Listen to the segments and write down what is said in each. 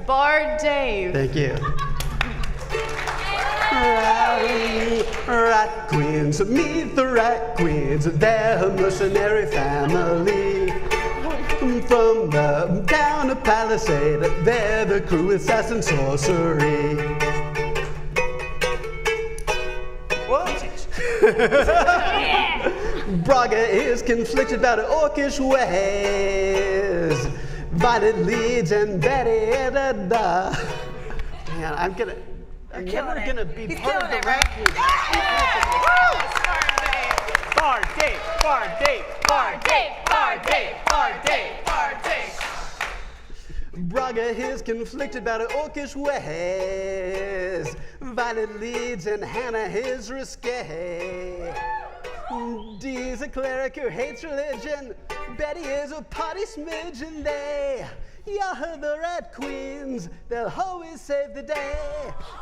Bard Dave. Thank you. Rally, rat queens, meet the rat queens. They're a mercenary family. From the town of Palisade, they're the crew with sass and sorcery. Braga is conflicted about orcish ways. Violet leads and Betty da. Man, I'm never gonna be He's part of the killing it, rat right? queen. Bard Dave, Bard Dave, Bard Dave, Bard Dave, Bard Dave, Bard Dave. Braga is conflicted about her orcish ways. Violet leads and Hannah is risque. Dee's a cleric who hates religion. Betty is a potty smidge, and they are the rat queens. They'll always save the day.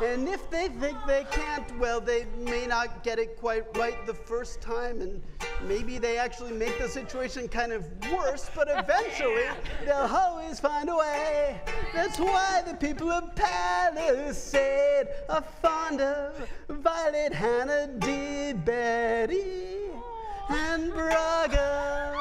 And if they think they can't, well, they may not get it quite right the first time, and maybe they actually make the situation kind of worse, but eventually they'll always find a way. That's why the people of Palisade are fond of Violet, Hannah, Dee, Betty, and Braga.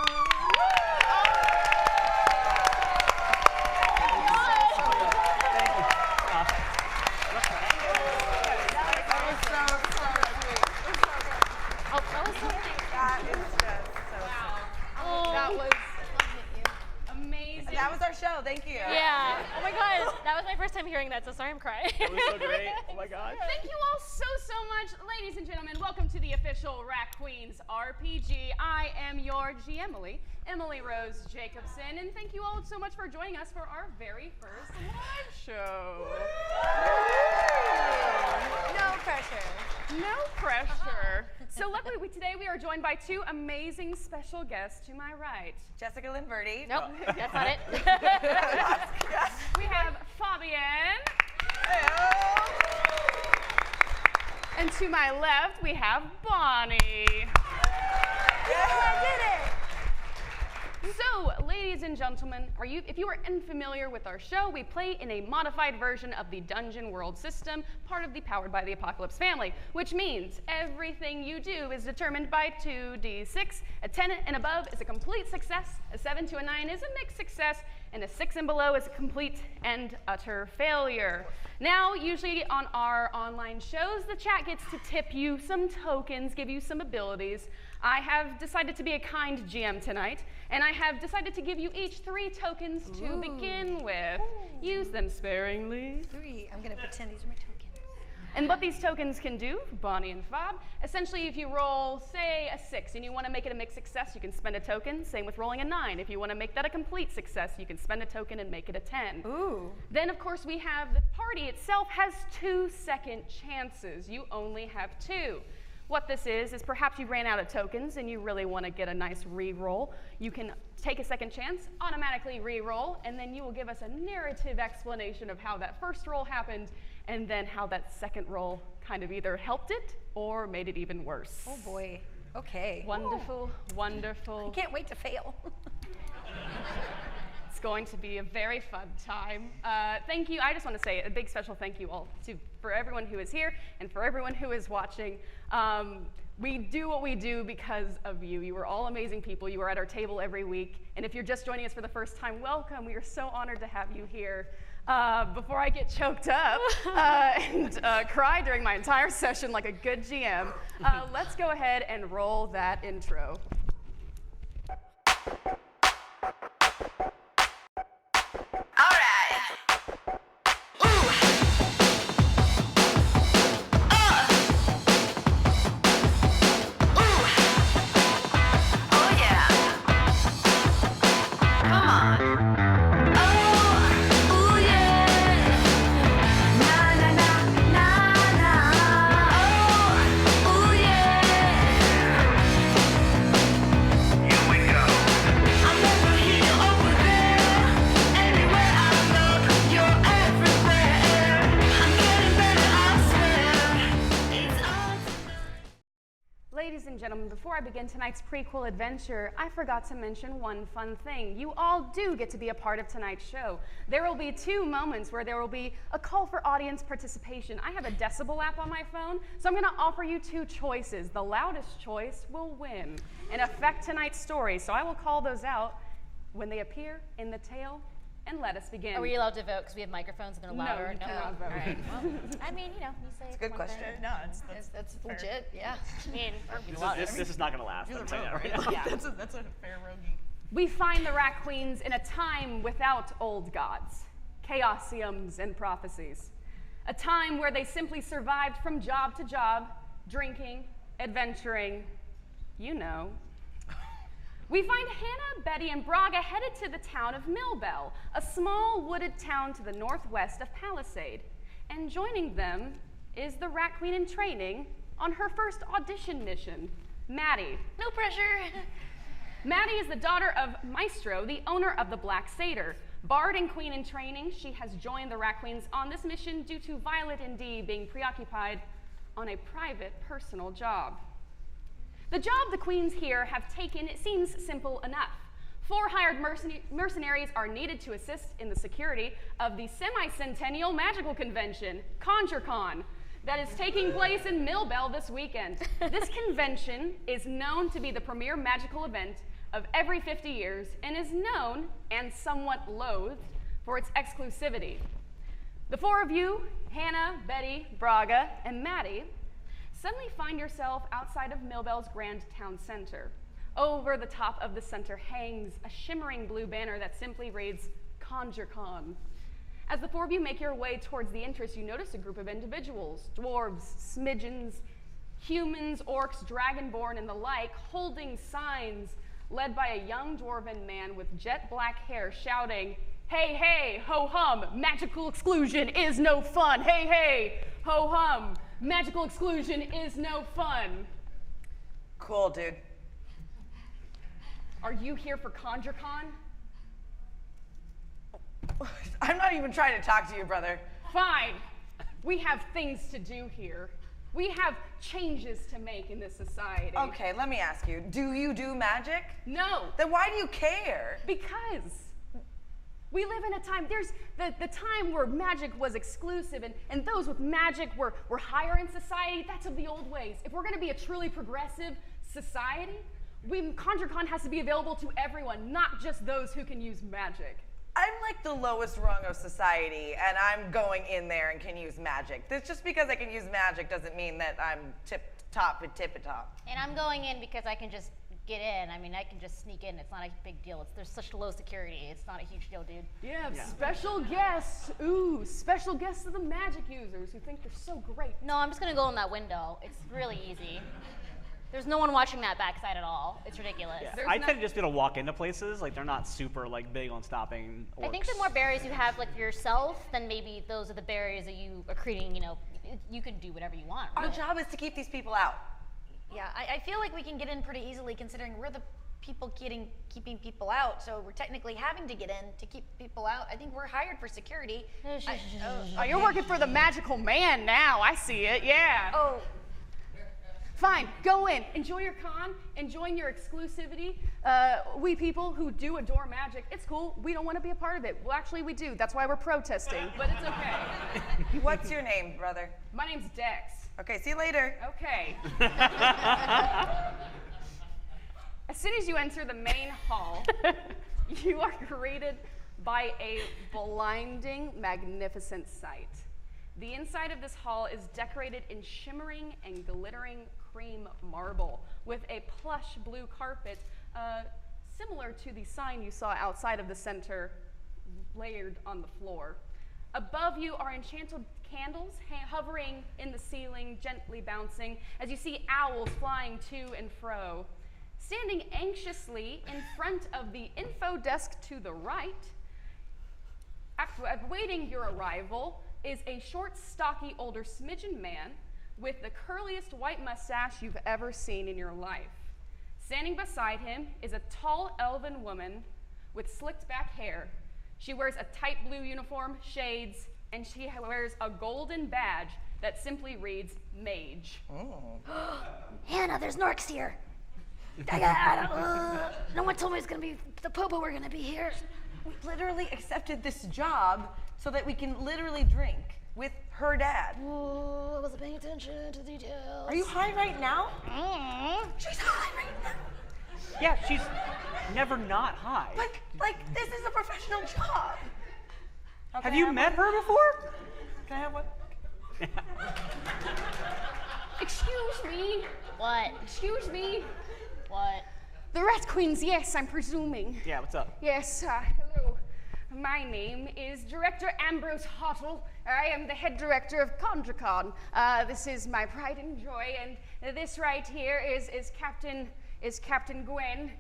That was our show. Thank you. Yeah. Oh my God. That was my first time hearing that, so sorry I'm crying. That was so great. Oh my God. Thank you all so much. Ladies and gentlemen, welcome to the official Rat Queens RPG. I am your GM, Emily Rose Jacobson, and thank you all so much for joining us for our very first live show. No pressure. No pressure. So luckily today we are joined by two amazing special guests to my right. Jessica Lynn Verdi. Nope, that's not it. We have Fabienne. And to my left we have Bonnie. Yes, I did it. So, ladies and gentlemen, if you are unfamiliar with our show, we play in a modified version of the Dungeon World system, part of the Powered by the Apocalypse family, which means everything you do is determined by 2d6. A 10 and above is a complete success, a 7 to a 9 is a mixed success, and a 6 and below is a complete and utter failure. Now, usually on our online shows, the chat gets to tip you some tokens, give you some abilities. I have decided to be a kind GM tonight, and I have decided to give you each 3 tokens to begin with. Use them sparingly. 3. I'm going to pretend these are my tokens. And what these tokens can do, Bonnie and Fob, essentially if you roll, say, a 6 and you want to make it a mixed success, you can spend a token. Same with rolling a 9. If you want to make that a complete success, you can spend a token and make it a 10. Ooh. Then, of course, we have the party itself has 2 second chances. You only have 2. What this is perhaps you ran out of tokens and you really want to get a nice re-roll. You can take a second chance, automatically re-roll, and then you will give us a narrative explanation of how that first roll happened and then how that second roll kind of either helped it or made it even worse. Oh boy. Okay. Wonderful, wonderful. I can't wait to fail. It's going to be a very fun time. Thank you. I just want to say a big special thank you all for everyone who is here and for everyone who is watching. We do what we do because of you. You are all amazing people. You are at our table every week. And if you're just joining us for the first time, welcome. We are so honored to have you here. Before I get choked up and cry during my entire session like a good GM, let's go ahead and roll that intro. gentlemen, before I begin tonight's prequel adventure, I forgot to mention one fun thing. You all do get to be a part of tonight's show. There will be 2 moments where there will be a call for audience participation. I have a decibel app on my phone, so I'm going to offer you 2 choices. The loudest choice will win and affect tonight's story, so I will call those out when they appear in the tale. And let us begin. Are we allowed to vote because we have microphones and they're louder? No, you cannot vote. All right. Well, I mean, you say It's a good one question. thing. No, That's legit, yeah. I mean, This is not going to last. I'm telling you that right now. yeah. That's a fair rogie. We find the Rat Queens in a time without old gods, chaosiums, and prophecies. A time where they simply survived from job to job, drinking, adventuring, you know. We find Hannah, Betty, and Braga headed to the town of Millbell, a small wooded town to the northwest of Palisade. And joining them is the Rat Queen in training on her first audition mission, Maddie. no pressure. Maddie is the daughter of Maestro, the owner of the Black Satyr. Bard and Queen in training, she has joined the Rat Queens on this mission due to Violet and Dee being preoccupied on a private, personal job. The job the Queens here have taken, it seems simple enough. 4 hired mercenaries are needed to assist in the security of the semi-centennial magical convention, ConjureCon, that is taking place in Millbell this weekend. This convention is known to be the premier magical event of every 50 years and is known and somewhat loathed for its exclusivity. The 4 of you, Hannah, Betty, Braga, and Maddie, suddenly find yourself outside of Millbell's Grand Town Center. Over the top of the center hangs a shimmering blue banner that simply reads, ConjureCon. As the 4 of you make your way towards the entrance, you notice a group of individuals, dwarves, smidgens, humans, orcs, dragonborn, and the like, holding signs led by a young dwarven man with jet black hair shouting, "Hey, hey, ho-hum, magical exclusion is no fun. Hey, hey, ho-hum, magical exclusion is no fun." Cool, dude. Are you here for ConjureCon? I'm not even trying to talk to you, brother. Fine. We have things to do here. We have changes to make in this society. Okay, let me ask you. Do you do magic? No. Then why do you care? Because we live in a time, there's the time where magic was exclusive and those with magic were higher in society. That's of the old ways. If we're going to be a truly progressive society, ConjureCon has to be available to everyone, not just those who can use magic. I'm like the lowest rung of society, and I'm going in there and can use magic. Just because I can use magic doesn't mean that I'm tip-top and tip-top. And I'm going in because I can just get in. I mean, I can just sneak in. It's not a big deal. There's such low security. It's not a huge deal, dude. Yeah, special guests. Ooh, special guests are the magic users who think they're so great. No, I'm just going to go in that window. It's really easy. There's no one watching that backside at all. It's ridiculous. Yeah. I tend to just be able to walk into places. Like, they're not super, big on stopping orcs. I think the more barriers you have, for yourself, then maybe those are the barriers that you are creating, you can do whatever you want. Our job is to keep these people out. Yeah, I feel like we can get in pretty easily considering we're the people keeping people out, so we're technically having to get in to keep people out. I think we're hired for security. Oh, you're working for the magical man now. I see it, yeah. Oh, Fine, go in. Enjoy your con, enjoying your exclusivity. We people who do adore magic, it's cool. We don't want to be a part of it. Well, actually, we do. That's why we're protesting, but it's okay. What's your name, brother? My name's Dex. Okay, see you later. Okay. As soon as you enter the main hall, you are greeted by a blinding, magnificent sight. The inside of this hall is decorated in shimmering and glittering cream marble with a plush blue carpet similar to the sign you saw outside of the center layered on the floor. Above you are enchanted candles hovering in the ceiling, gently bouncing, as you see owls flying to and fro. Standing anxiously in front of the info desk to the right, awaiting your arrival, is a short, stocky, older smidgen man with the curliest white mustache you've ever seen in your life. Standing beside him is a tall elven woman with slicked back hair. She wears a tight blue uniform, shades, and she wears a golden badge that simply reads mage. Hannah, there's Norks here. No one told me it's gonna be the popo. We're gonna be here. We literally accepted this job so that we can literally drink with her dad. Oh, I wasn't paying attention to the details. Are you high right now? She's high right now. Yeah, she's never not high. Like this is a professional job. Have you met her before? Can I have one? Excuse me. What? Excuse me. What? The Rat Queens, yes, I'm presuming. Yeah, what's up? Yes, hello. My name is Director Ambrose Hottle. I am the head director of CondraCon. This is my pride and joy, and this right here is Captain Gwen.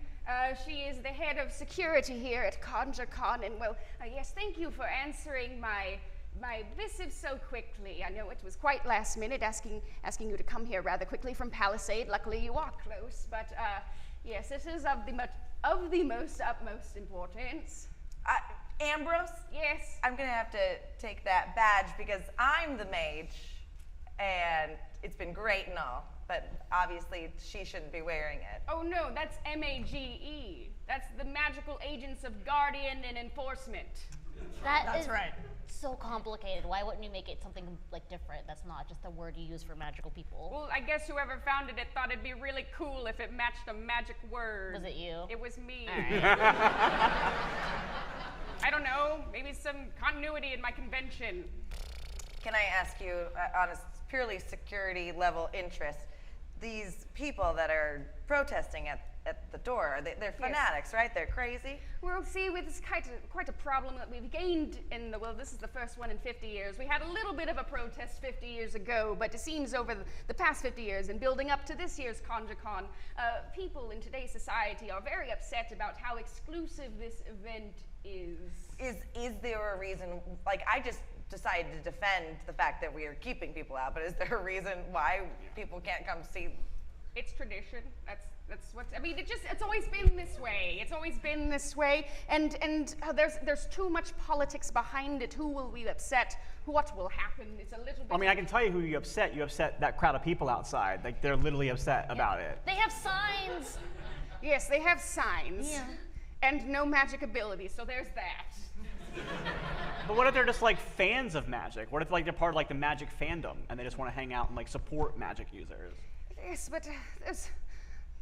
She is the head of security here at CondraCon, and well, yes, thank you for answering my missive so quickly. I know it was quite last minute, asking you to come here rather quickly from Palisade. Luckily, you are close, but yes, this is of the most utmost importance. Ambrose? Yes. I'm gonna have to take that badge because I'm the mage, and it's been great and all, but obviously she shouldn't be wearing it. Oh no, that's MAGE. That's the Magical Agents of Guardian and Enforcement. That's right. So complicated. Why wouldn't you make it something like different? That's not just a word you use for magical people. Well, I guess whoever founded it thought it'd be really cool if it matched a magic word. Was it you? It was me. All right. I don't know, maybe some continuity in my convention. Can I ask you, on a purely security level interest, these people that are protesting at the door, they're fanatics, right? They're crazy? Well, see, it's quite a problem that we've gained well, this is the first one in 50 years. We had a little bit of a protest 50 years ago, but it seems over the past 50 years and building up to this year's CondraCon, people in today's society are very upset about how exclusive this event is. Is there a reason, like, I just decided to defend the fact that we are keeping people out, but is there a reason why people can't come see? It's tradition. That's what's. I mean, it's always been this way. It's always been this way. And there's too much politics behind it. Who will we upset? What will happen? It's a little bit. I mean, I can tell you who you upset. You upset that crowd of people outside. Like, they're literally upset about it. They have signs. Yes, they have signs. Yeah. And no magic ability. So there's that. But what if they're just like fans of magic? What if like they're part of like the magic fandom and they just want to hang out and like support magic users? Yes, but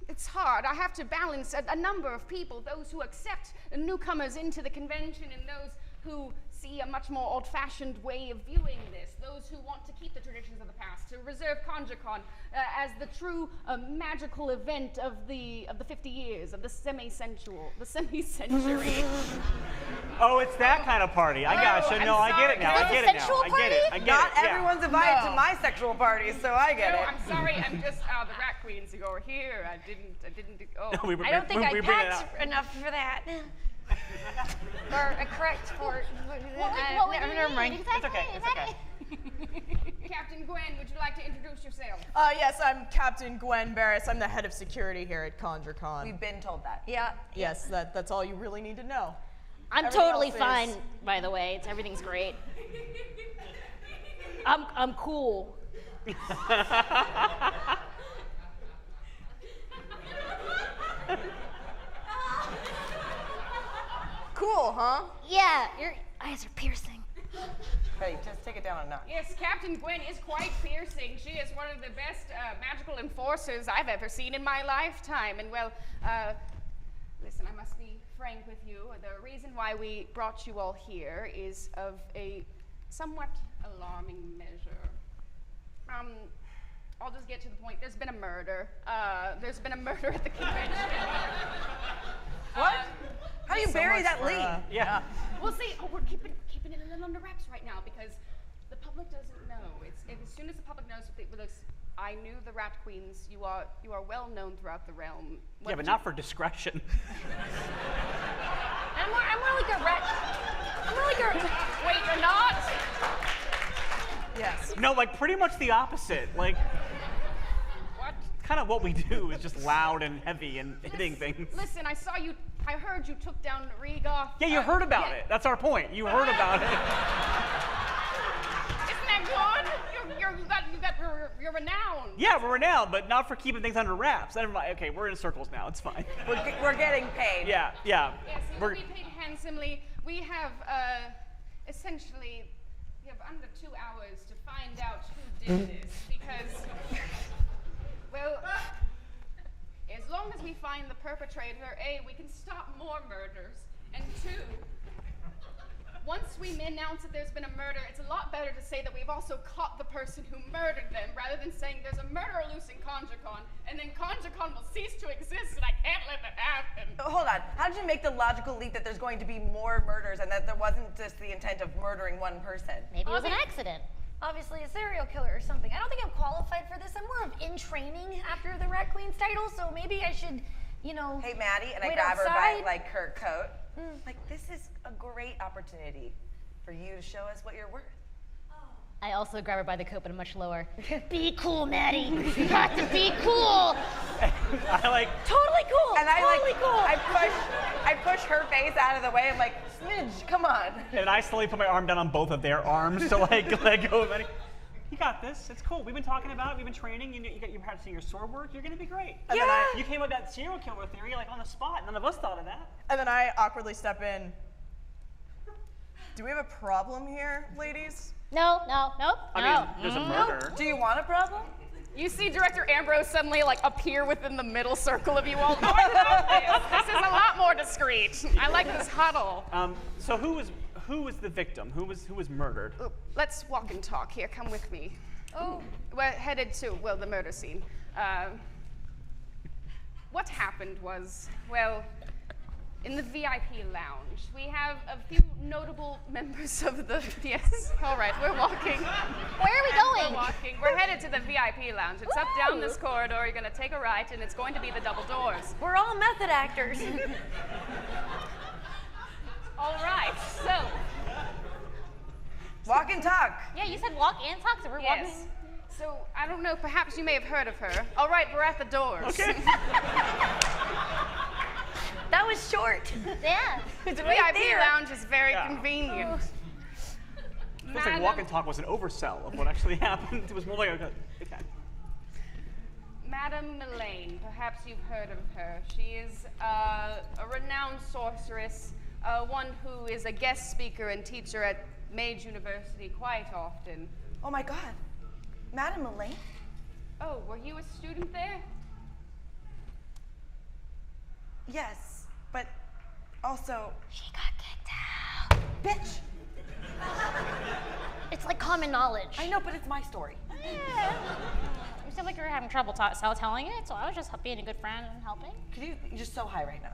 it's hard. I have to balance a number of people, those who accept newcomers into the convention and those who see a much more old-fashioned way of viewing this, those who want to keep the traditions of the past, to reserve CondraCon as the true magical event of the 50 years, of the semi-century. Oh, it's that kind of party. I gotcha. I'm No, I get it now. sorry. I get it now. Sexual I get it. I get Not it. Yeah. everyone's invited to my sexual parties, so I get No, it. I'm sorry. I'm just the Rat Queens who are here. I didn't. Oh. I don't think I we bring it packed out. enough for that. Or correct for it. What would you Never need? mind. Exactly. okay, it's okay. Captain Gwen, would you like to introduce yourself? Yes, I'm Captain Gwen Barris. I'm the head of security here at CondraCon. We've been told that. Yeah. Yes, that's all you really need to know. I'm Everything totally else fine, is- by the way. Everything's great. I'm cool. Cool, huh? Yeah, your eyes are piercing. Hey, just take it down a notch. Yes, Captain Gwen is quite piercing. She is one of the best magical enforcers I've ever seen in my lifetime. And well, listen, I must be frank with you. The reason why we brought you all here is of a somewhat alarming measure. I'll just get to the point. There's been a murder. There's been a murder at the convention. What? How do you bury that lead? Yeah. Well, see, we're keeping it a little under wraps right now because the public doesn't know. As soon as the public knows, I knew the Rat Queens. You are well known throughout the realm. Yeah, but not for discretion. I'm more like a rat. I'm more like a. Wait, you're not. Yes. No, like pretty much the opposite. Like, What? kind of what we do is just loud and heavy and hitting things. Listen, I heard you took down Riga. Yeah, you heard about it. That's our point. You heard about it. Isn't that good? You're you're renowned. Yeah, we're renowned, but not for keeping things under wraps. Never mind. Okay, we're in circles now. It's fine. We're getting paid. Yeah. Yes, you will We're be paid handsomely. We have essentially under 2 hours to find out who did this because, well, as long as we find the perpetrator, A, we can stop more murders, and 2, once we announce that there's been a murder, it's a lot better to say that we've also caught the person who murdered them, rather than saying there's a murderer loose in ConjureCon, and then ConjureCon will cease to exist, and I can't let that happen. Hold on. How did you make the logical leap that there's going to be more murders and that there wasn't just the intent of murdering one person? Maybe it was an accident. Obviously a serial killer or something. I don't think I'm qualified for this. I'm more of in training after the Rat Queen's title, so maybe I should, Hey, Maddie, and I wait grab her outside. by her coat. Like, this is a great opportunity for you to show us what you're worth. I also grab her by the coat, but much lower. Be cool, Maddie. You got to be cool. Totally cool. And totally cool. I push her face out of the way. I'm like, Smidge, come on. And I slowly put my arm down on both of their arms to let go of any. You got this. It's cool. We've been talking about it. We've been training. You're practicing your sword work. You're gonna be great. And Yeah. then you came up with that serial killer theory on the spot. None of us thought of that. And then I awkwardly step in. Do we have a problem here, ladies? No. I mean, there's a murder. Do you want a problem? You see Director Ambrose suddenly appear within the middle circle of you all. No, I love this. This is a lot more discreet. I like this huddle. So who was the victim? Who was murdered? Let's walk and talk here. Come with me. Oh, we're headed to, the murder scene. What happened was, in the VIP lounge, we have a few notable members of the, yes, all right, we're walking. Where are we going? We're walking. We're headed to the VIP lounge. It's up down this corridor. You're gonna take a right, and it's going to be the double doors. We're all method actors. All right, so. Walk and talk. Yeah, you said walk and talk, so we're walking. Yes. So, I don't know, perhaps you may have heard of her. All right, we're at the doors. Okay. That was short. Yeah. The right VIP there. lounge is very Yeah. convenient. Feels like walk and talk was an oversell of what actually happened. It was more like okay. Madame Melaine, perhaps you've heard of her. She is a renowned sorceress, one who is a guest speaker and teacher at Mage University quite often. Oh my God. Madame Elaine? Oh, were you a student there? Yes, but also, She got kicked out. bitch. It's like common knowledge. I know, but it's my story. You sound like you were having trouble telling it, so I was just being a good friend and helping. You're just so high right now.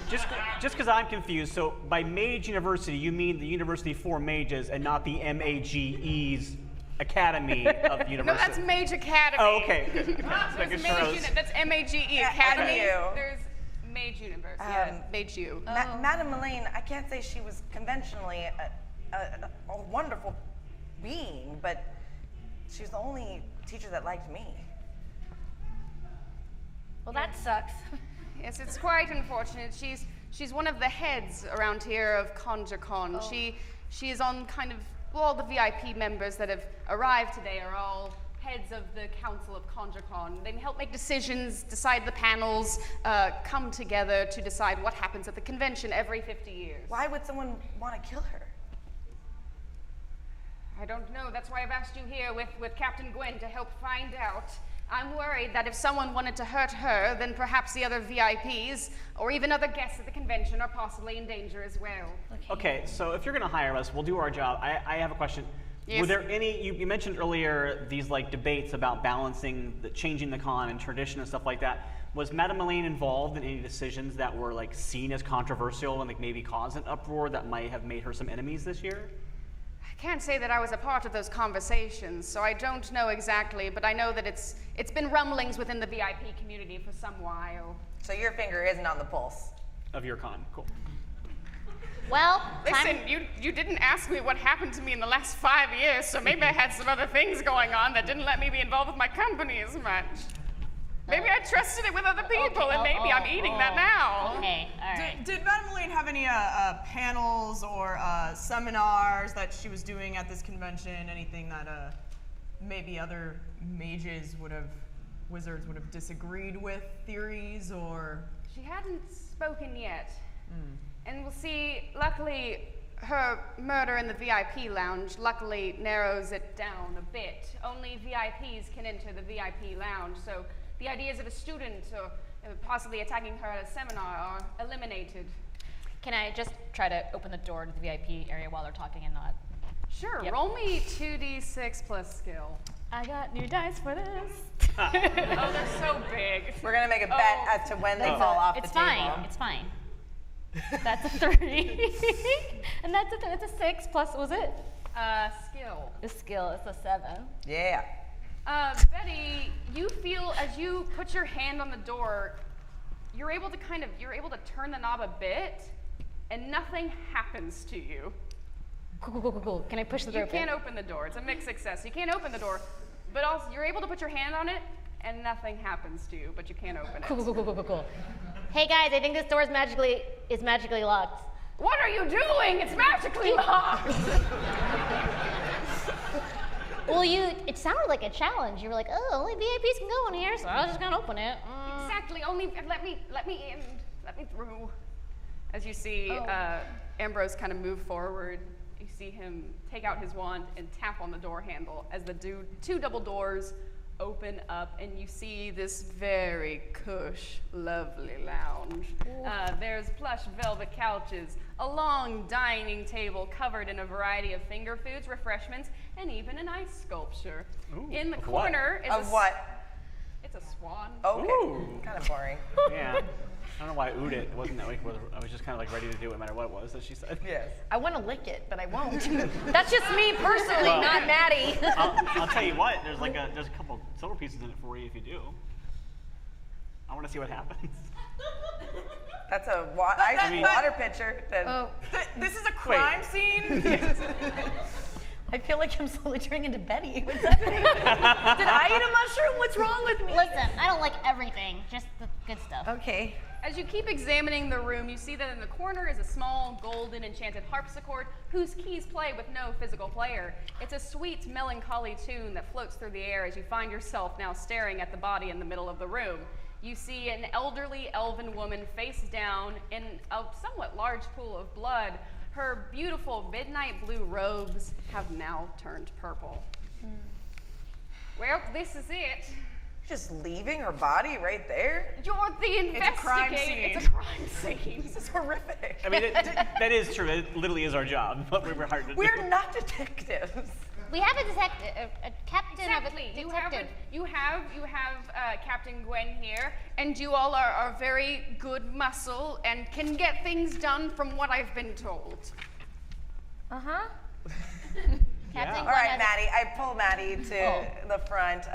Just because I'm confused, so by Mage University, you mean the University for Mages and not the MAGE's Academy of University? No, that's Mage Academy. Oh, okay. Good. There's that's M-A-G-E Academy. MU. There's Mage University. Yeah, Mage U. Madame Elaine, I can't say she was conventionally a wonderful being, but she was the only teacher that liked me. Well, that sucks. Yes, it's quite unfortunate. She's one of the heads around here of ConjureCon. Oh. She is on kind of all the VIP members that have arrived today are all heads of the Council of ConjureCon. They help make decisions, decide the panels, come together to decide what happens at the convention every 50 years. Why would someone want to kill her? I don't know. That's why I've asked you here with Captain Gwen to help find out. I'm worried that if someone wanted to hurt her, then perhaps the other VIPs or even other guests at the convention are possibly in danger as well. Okay, so if you're going to hire us, we'll do our job. I have a question. Yes. Were there any, you mentioned earlier these debates about balancing, changing the con and tradition and stuff like that. Was Madame Elaine involved in any decisions that were seen as controversial and maybe caused an uproar that might have made her some enemies this year? I can't say that I was a part of those conversations, so I don't know exactly, but I know that it's been rumblings within the VIP community for some while. So your finger isn't on the pulse. Of your con, cool. Well, Listen, you didn't ask me what happened to me in the last 5 years, so maybe I had some other things going on that didn't let me be involved with my company as much. Maybe I trusted it with other people, and maybe I'm eating that now. Okay, all right. Did Madame Elaine have any panels or seminars that she was doing at this convention? Anything that maybe other wizards would have disagreed with theories or? She hadn't spoken yet. And we'll see, luckily, her murder in the VIP lounge luckily narrows it down a bit. Only VIPs can enter the VIP lounge, so the ideas of a student or possibly attacking her at a seminar are eliminated. Can I just try to open the door to the VIP area while they're talking and not? Sure, Yep. roll me 2d6 plus skill. I got new dice for this. Oh, they're so big. We're gonna make a bet as to when they fall off the It's table. fine. It's fine. That's a 3. And that's a 6 plus, was it? Skill. The skill is a 7. Yeah. Betty, you feel as you put your hand on the door, you're able to turn the knob a bit, and nothing happens to you. Cool. Can I push the door You open? can't open the door. It's a mixed success. You can't open the door, but also you're able to put your hand on it, and nothing happens to you, but you can't open it. Cool. Hey guys, I think this door is magically locked. What are you doing? It's magically locked. Well, it sounded like a challenge. You were like, oh, only VIPs can go in here, so I was just gonna open it. Exactly. Only let me in. Let me through. As you see Ambrose kind of move forward, you see him take out his wand and tap on the door handle as the two double doors open up, and you see this very cush, lovely lounge. There's plush velvet couches, a long dining table covered in a variety of finger foods, refreshments, and even an ice sculpture. Ooh, In the of what? corner is Of what? It's a swan. Okay. Ooh. Kind of boring. Yeah. I don't know why I oohed it. It wasn't that like I was just kind of like ready to do it no matter what it was that she said. Yes. I want to lick it, but I won't. That's just me personally, Well, not Maddie. I'll tell you what. There's a couple silver pieces in it for you if you do. I want to see what happens. That's a water pitcher. This is a crime scene. I feel like I'm slowly turning into Betty. What's happening? Did I eat a mushroom? What's wrong with me? Listen, I don't like everything, just the good stuff. Okay. As you keep examining the room, you see that in the corner is a small golden enchanted harpsichord whose keys play with no physical player. It's a sweet, melancholy tune that floats through the air as you find yourself now staring at the body in the middle of the room. You see an elderly elven woman face down in a somewhat large pool of blood. Her beautiful midnight blue robes have now turned purple. Well, this is it. Just leaving her body right there? You're the investigator. It's a crime scene. It's a crime scene. This is horrific. I mean, that is true. It literally is our job, but we're hard to do. We're not detectives. We have a detective, a captain Exactly. of a You detective. have Captain Gwen here, and you all are very good muscle and can get things done from what I've been told. Uh-huh. Captain All Gwen right, has- Maddie. I pull Maddie to the front.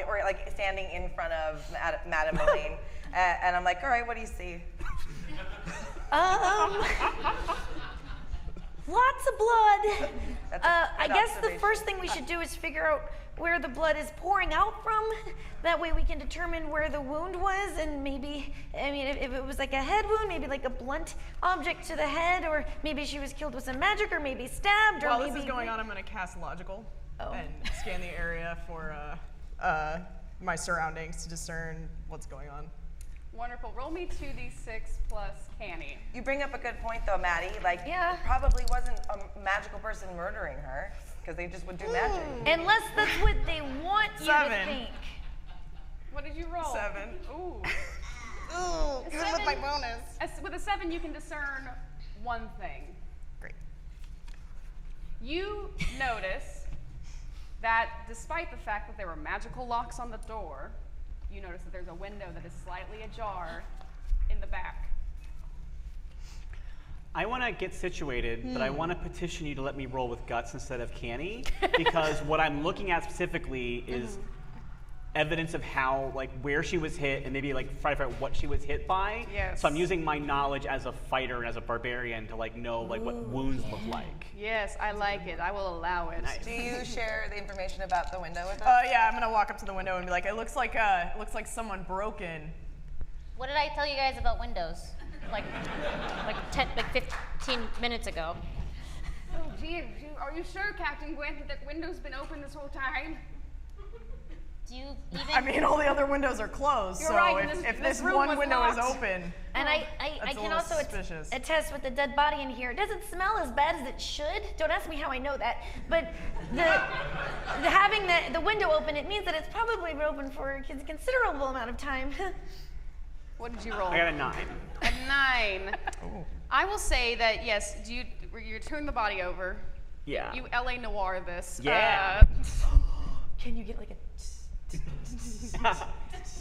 We're like standing in front of Madame Elaine, and I'm like, all right, what do you see? Lots of blood. That's a I good guess the observation. first thing we should do is figure out where the blood is pouring out from. That way we can determine where the wound was, and maybe, I mean, if it was like a head wound, maybe like a blunt object to the head, or maybe she was killed with some magic, or maybe stabbed, or While maybe. this is going on, I'm going to cast Logical Oh. and scan the area for my surroundings to discern what's going on. Wonderful. Roll me 2d6 plus canny. You bring up a good point, though, Maddie. Like, Yeah. it probably wasn't a magical person murdering her, because they just would do magic. Unless that's what they want you to 7. think. What did you roll? 7. Ooh. Ooh, even with my bonus. With a 7, you can discern one thing. Great. You notice that despite the fact that there were magical locks on the door, you notice that there's a window that is slightly ajar in the back. I want to get situated, but I want to petition you to let me roll with guts instead of canny, because what I'm looking at specifically is evidence of how, like, where she was hit, and maybe like try to figure out what she was hit by. Yes. So I'm using my knowledge as a fighter and as a barbarian to like know like what wounds look like. Yes, I like it. I will allow it. Do you share the information about the window with us? Yeah, I'm gonna walk up to the window and be like, it looks like someone broke in. What did I tell you guys about windows? Like 15 minutes ago. Oh dear, are you sure, Captain Gwent, that window's been open this whole time? Do you even? I mean, all the other windows are closed, You're so right, if this this room one was window is locked. open, And I That's a can little also suspicious. attest with the dead body in here. It doesn't smell as bad as it should. Don't ask me how I know that. But having the window open, it means that it's probably been open for a considerable amount of time. What did you roll? I got a 9. A 9. I will say that yes. You turn the body over. Yeah. You LA Noir this. Yeah. Can you get like a?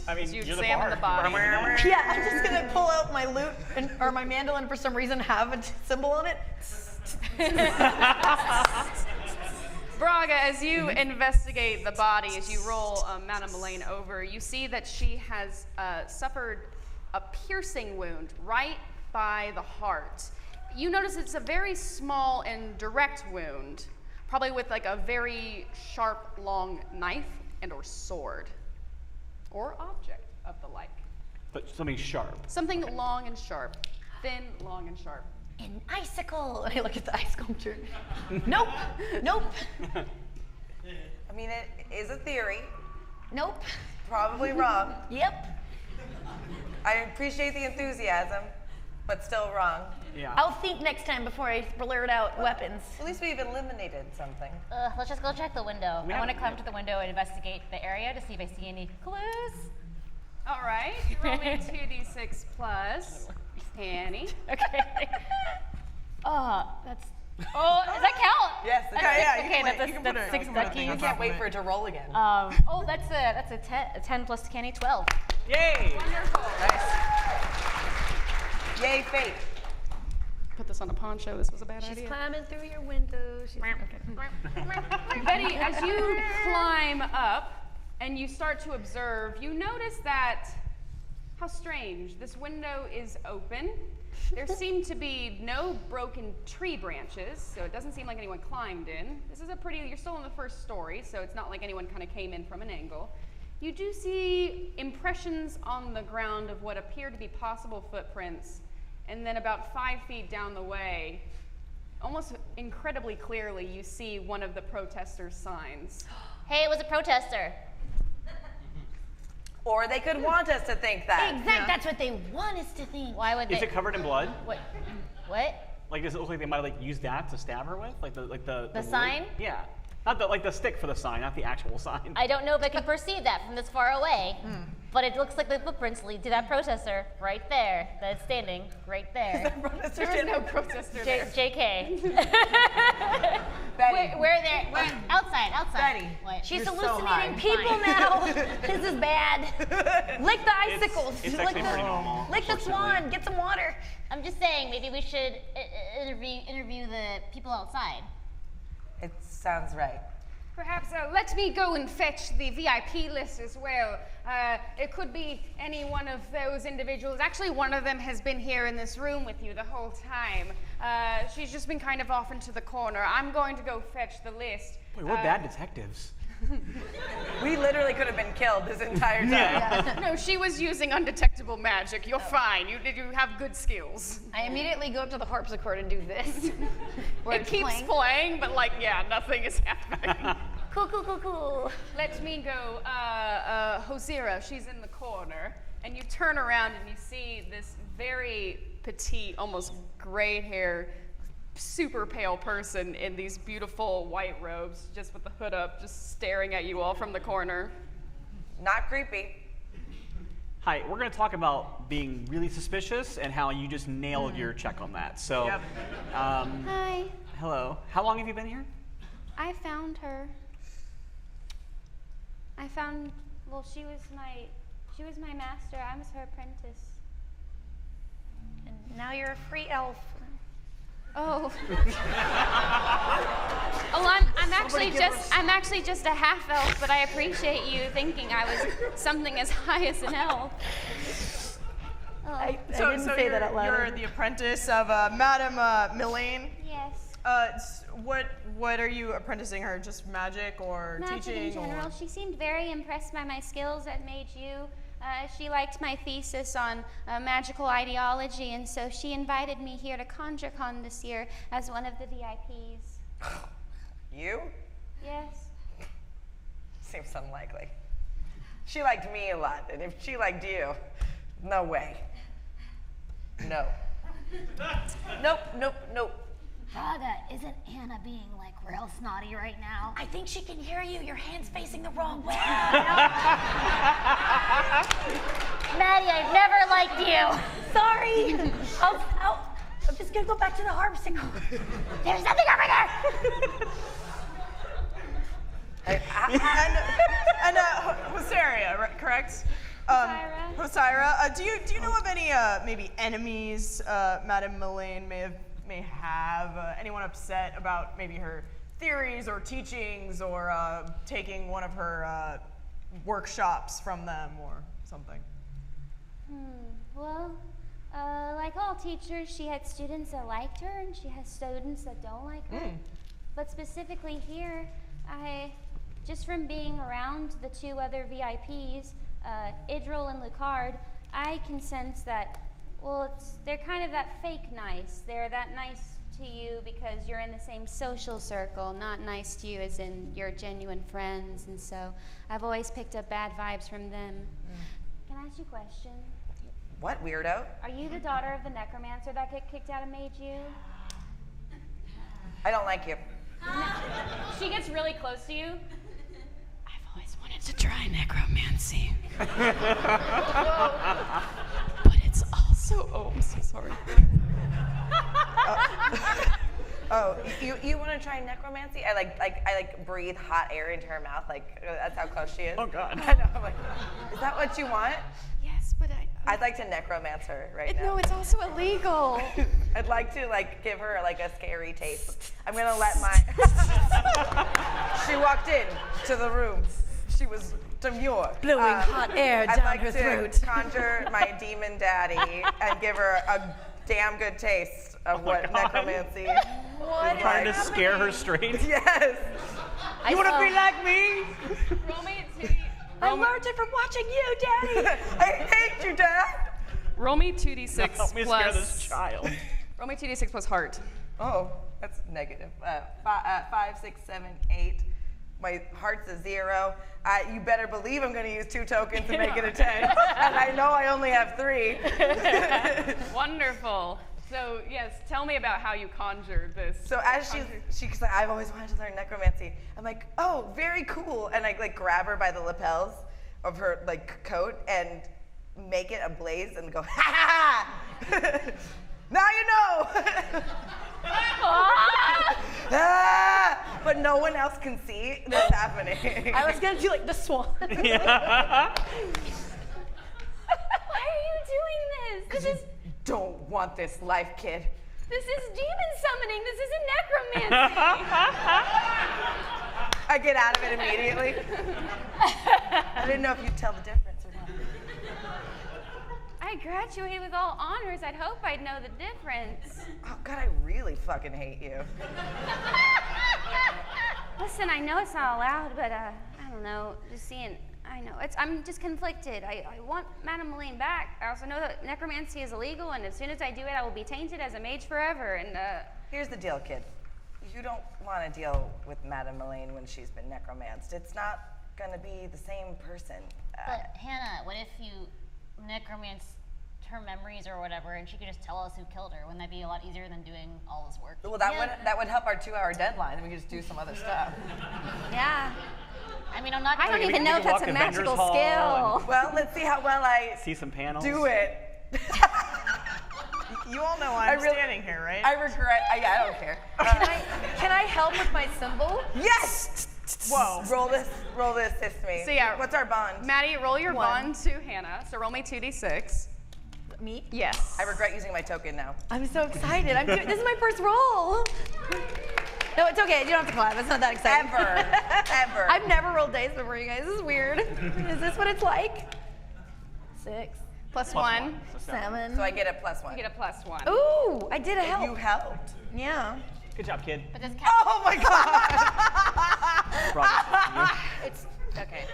I mean, You you're examine the body. Yeah, I'm just gonna pull out my lute or my mandolin for some reason have a symbol on it. Braga, as you investigate the body, as you roll Madame Elaine over, you see that she has suffered a piercing wound right by the heart. You notice it's a very small and direct wound, probably with like a very sharp, long knife and or sword, or object of the like. But something sharp. Something long and sharp, thin, long and sharp. An icicle. And I look at the ice sculpture. Nope. Nope. I mean, it is a theory, Nope. probably wrong. Yep. I appreciate the enthusiasm, but still wrong. Yeah. I'll think next time before I blurt out weapons. At least we've eliminated something. Let's just go check the window. I want to climb to the window and investigate the area to see if I see any clues. All right, roll me 2d6 plus. Annie. Okay. That's. Oh, does that count? Yes, it That's does. Yeah, six- you okay, can put it- that's you can put that's it- six you can put a lucky. thing on You top can't wait of for it to roll again. Oh, that's a 10 plus Kenny, 12. Yay! Wonderful. Yay, fate. Put this on a poncho. This was a bad She's idea. climbing through your window. She's Betty, as you climb up and you start to observe, you notice that, how strange, this window is open. There seem to be no broken tree branches, so it doesn't seem like anyone climbed in. This is you're still in the first story, so it's not like anyone kind of came in from an angle. You do see impressions on the ground of what appear to be possible footprints, and then about 5 feet down the way, almost incredibly clearly, you see one of the protesters' signs. Hey, it was a protester. Or they could want us to think that. Exactly. That's what they want us to think. Why would Is they? it covered in blood? What? What? Like, does it look like they might have like used that to stab her with? Like the wood? sign? Yeah. Not the stick for the sign, not the actual sign. I don't know if I can perceive that from this far away, but it looks like the footprints lead to that protester right there. That's standing right there. There is no protester there. JK. Betty. Where outside. Betty. What? She's You're so hallucinating high. people now. This is bad. Lick the icicles. It's Lick actually pretty normal. Lick the unfortunately. swan. Get some water. I'm just saying, maybe we should interview the people outside. It sounds right. Perhaps let me go and fetch the VIP list as well. It could be any one of those individuals. Actually, one of them has been here in this room with you the whole time. She's just been kind of off into the corner. I'm going to go fetch the list. Boy, we're bad detectives. We literally could have been killed this entire time. No, she was using undetectable magic. You're fine. You have good skills. I immediately go up to the harpsichord and do this. It keeps playing, but like, yeah, nothing is happening. Cool. Let me go. Hosira, she's in the corner, and you turn around and you see this very petite, almost gray hair, super pale person in these beautiful white robes, just with the hood up, just staring at you all from the corner. Not creepy. Hi, we're going to talk about being really suspicious and how you just nailed your check on that. So, Yep. Hi, hello. How long have you been here? I found her. She was my master. I was her apprentice. And now you're a free elf. Oh. Oh, I'm actually just a half elf, but I appreciate you thinking I was something as high as an elf. I didn't say that out loud. You're the apprentice of Madame Milane. Yes. What are you apprenticing her? Just magic or Magic teaching? in general. Or? She seemed very impressed by my skills at Mage U. She liked my thesis on magical ideology, and so she invited me here to ConjureCon this year as one of the VIPs. You? Yes. Seems unlikely. She liked me a lot, and if she liked you, no way. No. Nope. Braga, isn't Anna being like real snotty right now? I think she can hear you. Your hand's facing the wrong way. Maddie, I've never liked you. Sorry. I'm just gonna go back to the harpsichord. There's nothing over there. And Hosaria, correct? Hosaira, do you know of any maybe enemies Madame Milane may have? Anyone upset about maybe her theories or teachings, or taking one of her workshops from them or something? Well, like all teachers, she had students that liked her, and she has students that don't like her. But specifically here, just from being around the two other VIPs, Idril and Lucard, I can sense that, well, they're kind of that fake nice. They're that nice to you because you're in the same social circle, not nice to you as in you're genuine friends. And so I've always picked up bad vibes from them. Can I ask you a question? What, weirdo? Are you the daughter of the necromancer that got kicked out of Mage U? I don't like you. She gets really close to you. I've always wanted to try necromancy. But it's also, oh, I'm so sorry. You want to try necromancy? I like breathe hot air into her mouth. Like that's how close she is. Oh God. I know. I'm like, is that what you want? Yes, but I'd like to necromance her right now. No, it's also illegal. I'd like to give her like a scary taste. I'm gonna let my. She walked in to the room. She was demure. Blowing hot air I'd down like her to throat. conjure my demon daddy and give her a damn good taste of what God. necromancy. You're trying to scare her straight. Yes. You want to be like me? Roll me a 2D. I learned it from watching you, Daddy. I hate you, Dad. Roll me 2d6 Help me scare this plus. child. Roll me 2d6 plus heart. Oh, that's negative. 5, 6, 7, 8. My heart's a 0. You better believe I'm going to use 2 tokens to make it a 10. And I know I only have 3. Wonderful. So yes, tell me about how you conjured this. So as she's like, I've always wanted to learn necromancy. I'm like, oh, very cool. And I like grab her by the lapels of her like coat and make it ablaze and go, ha ha ha! Now you know. Ah! But no one else can see what's happening. I was gonna do like the swan. Why are you doing this? This is Don't want this life, kid. This is demon summoning. This isn't necromancy. I get out of it immediately. I didn't know if you'd tell the difference or not. I graduated with all honors. I'd hope I'd know the difference. Oh God, I really fucking hate you. Listen, I know it's not allowed, but I don't know. Just seeing, I know I'm just conflicted. I want Madame Milane back. I also know that necromancy is illegal, and as soon as I do it, I will be tainted as a mage forever. And Here's the deal, kid. You don't want to deal with Madame Milane when she's been necromanced. It's not gonna be the same person. But Hannah, what if you necromance her memories or whatever, and she could just tell us who killed her? Wouldn't that be a lot easier than doing all this work? Well, that would help our 2-hour deadline, and we could just do some other stuff. Yeah. I mean, I don't we even can know if that's walk a to magical Vendors Hall skill. Well, let's see how well I See some panels. do it. You all know why I'm standing here, right? I regret. I don't care. Can I help with my symbol? Yes. Whoa. Roll this. Assist me. So yeah, What's our bond? Maddie, roll your 1. bond to Hannah. So roll me 2d6. Me? Yes. I regret using my token now. I'm so excited. This is my first roll. No, it's okay. You don't have to clap. It's not that exciting. Ever. I've never rolled dice before, you guys. This is weird. Is this what it's like? 6. Plus one. So 7. So I get a +1. You get a +1. Ooh, I did a help. You helped. Yeah. Good job, kid. But does count? Oh my god! Bravo. It's okay.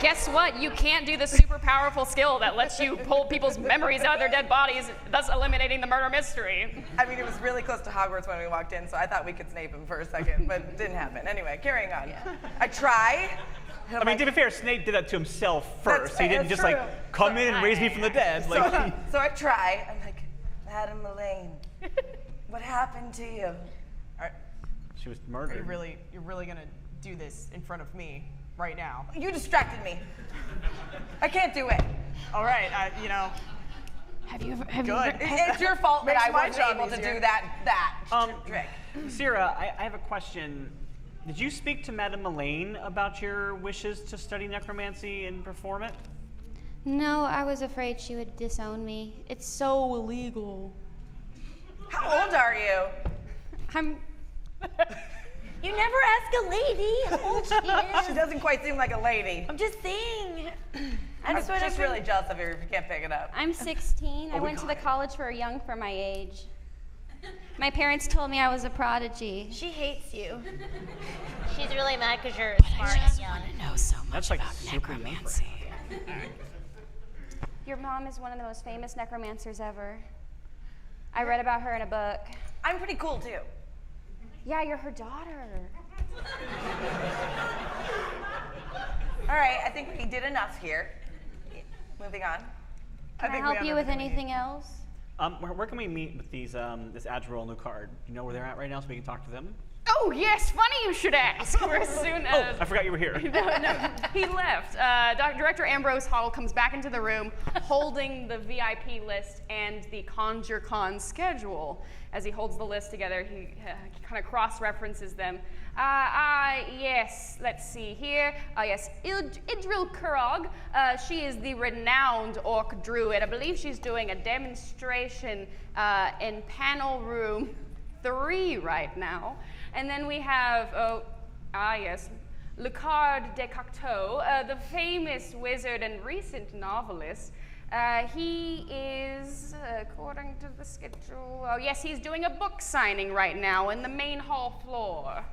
Guess what? You can't do the super powerful skill that lets you pull people's memories out of their dead bodies, thus eliminating the murder mystery. I mean, it was really close to Hogwarts when we walked in, so I thought we could Snape him for a second, but it didn't happen. Anyway, carrying on. I try. I mean, to be fair, Snape did that to himself first. He didn't that's just true. like come in and raise me from the dead. Like, So I try. I'm like, Madam Elaine, what happened to you? she was You're murdered. really gonna do this in front of me right now? You distracted me. I can't do it. All right, Have you good. It's your fault that Makes I my wasn't job able to easier. do that trick. Sierra, I have a question. Did you speak to Madame Elaine about your wishes to study necromancy and perform it? No, I was afraid she would disown me. It's so illegal. How old are you? I'm You never ask a lady how old she She is. doesn't quite seem like a lady. I'm just saying. I'm just really jealous of her if you can't pick it up. I'm 16. I went to the college for young for my age. My parents told me I was a prodigy. She hates you. She's really mad because you're smart and young. know so much That's like about super necromancy? Your mom is one of the most famous necromancers ever. I read about her in a book. I'm pretty cool too. Yeah, you're her daughter. All right, I think we did enough here. Moving on. Can I help you with anything else? Where can we meet with these this Admiral new card? Do you know where they're at right now so we can talk to them? Oh, yes, funny you should ask. For as soon as... I forgot you were here. No, he left. Director Ambrose Hall comes back into the room holding the VIP list and the ConjureCon schedule. As he holds the list together, he kind of cross-references them. Yes, let's see here. Yes, Idril Kurog. She is the renowned orc druid. I believe she's doing a demonstration in panel room 3 right now. And then we have, yes, Lucard de Cocteau, the famous wizard and recent novelist. He is, according to the schedule, oh yes, he's doing a book signing right now in the main hall floor.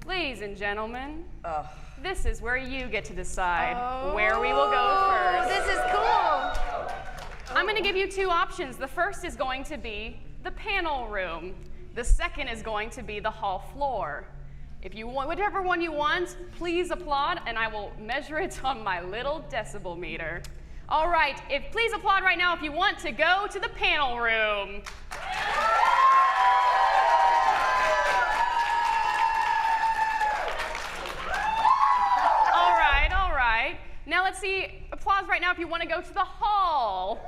Ladies and gentlemen, this is where you get to decide where we will go first. This is cool. I'm going to give you 2 options. The first is going to be the panel room. The second is going to be the hall floor. If you want, whichever one you want, please applaud, and I will measure it on my little decibel meter. All right, please applaud right now if you want to go to the panel room. All right. Now let's see, applause right now if you want to go to the hall.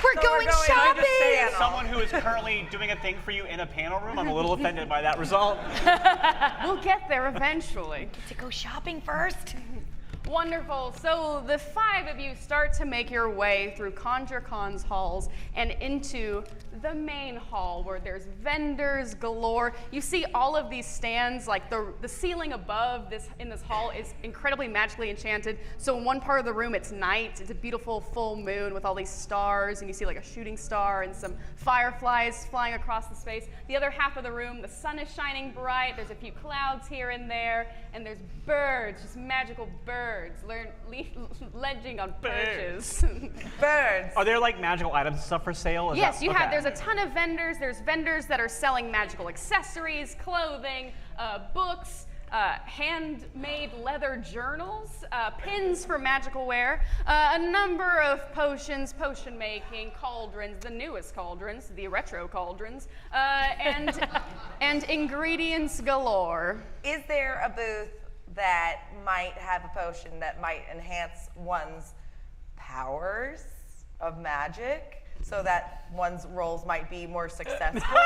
We're going shopping. Someone who is currently doing a thing for you in a panel room, I'm a little offended by that result. We'll get there eventually. To go shopping first. Wonderful. So the 5 of you start to make your way through ConjureCon's halls and into the main hall where there's vendors galore. You see all of these stands, like the ceiling above in this hall is incredibly magically enchanted. So in one part of the room it's night, it's a beautiful full moon with all these stars, and you see like a shooting star and some fireflies flying across the space. The other half of the room, the sun is shining bright, there's a few clouds here and there, and there's birds, just magical birds, ledging on perches. Birds. Are there like magical items and stuff for sale? Yes, there's a ton of vendors. There's vendors that are selling magical accessories, clothing, books, handmade leather journals, pins for magical wear, a number of potions, potion making, cauldrons, the newest cauldrons, the retro cauldrons, and ingredients galore. Is there a booth that might have a potion that might enhance one's powers of magic? so that one's rolls might be more successful.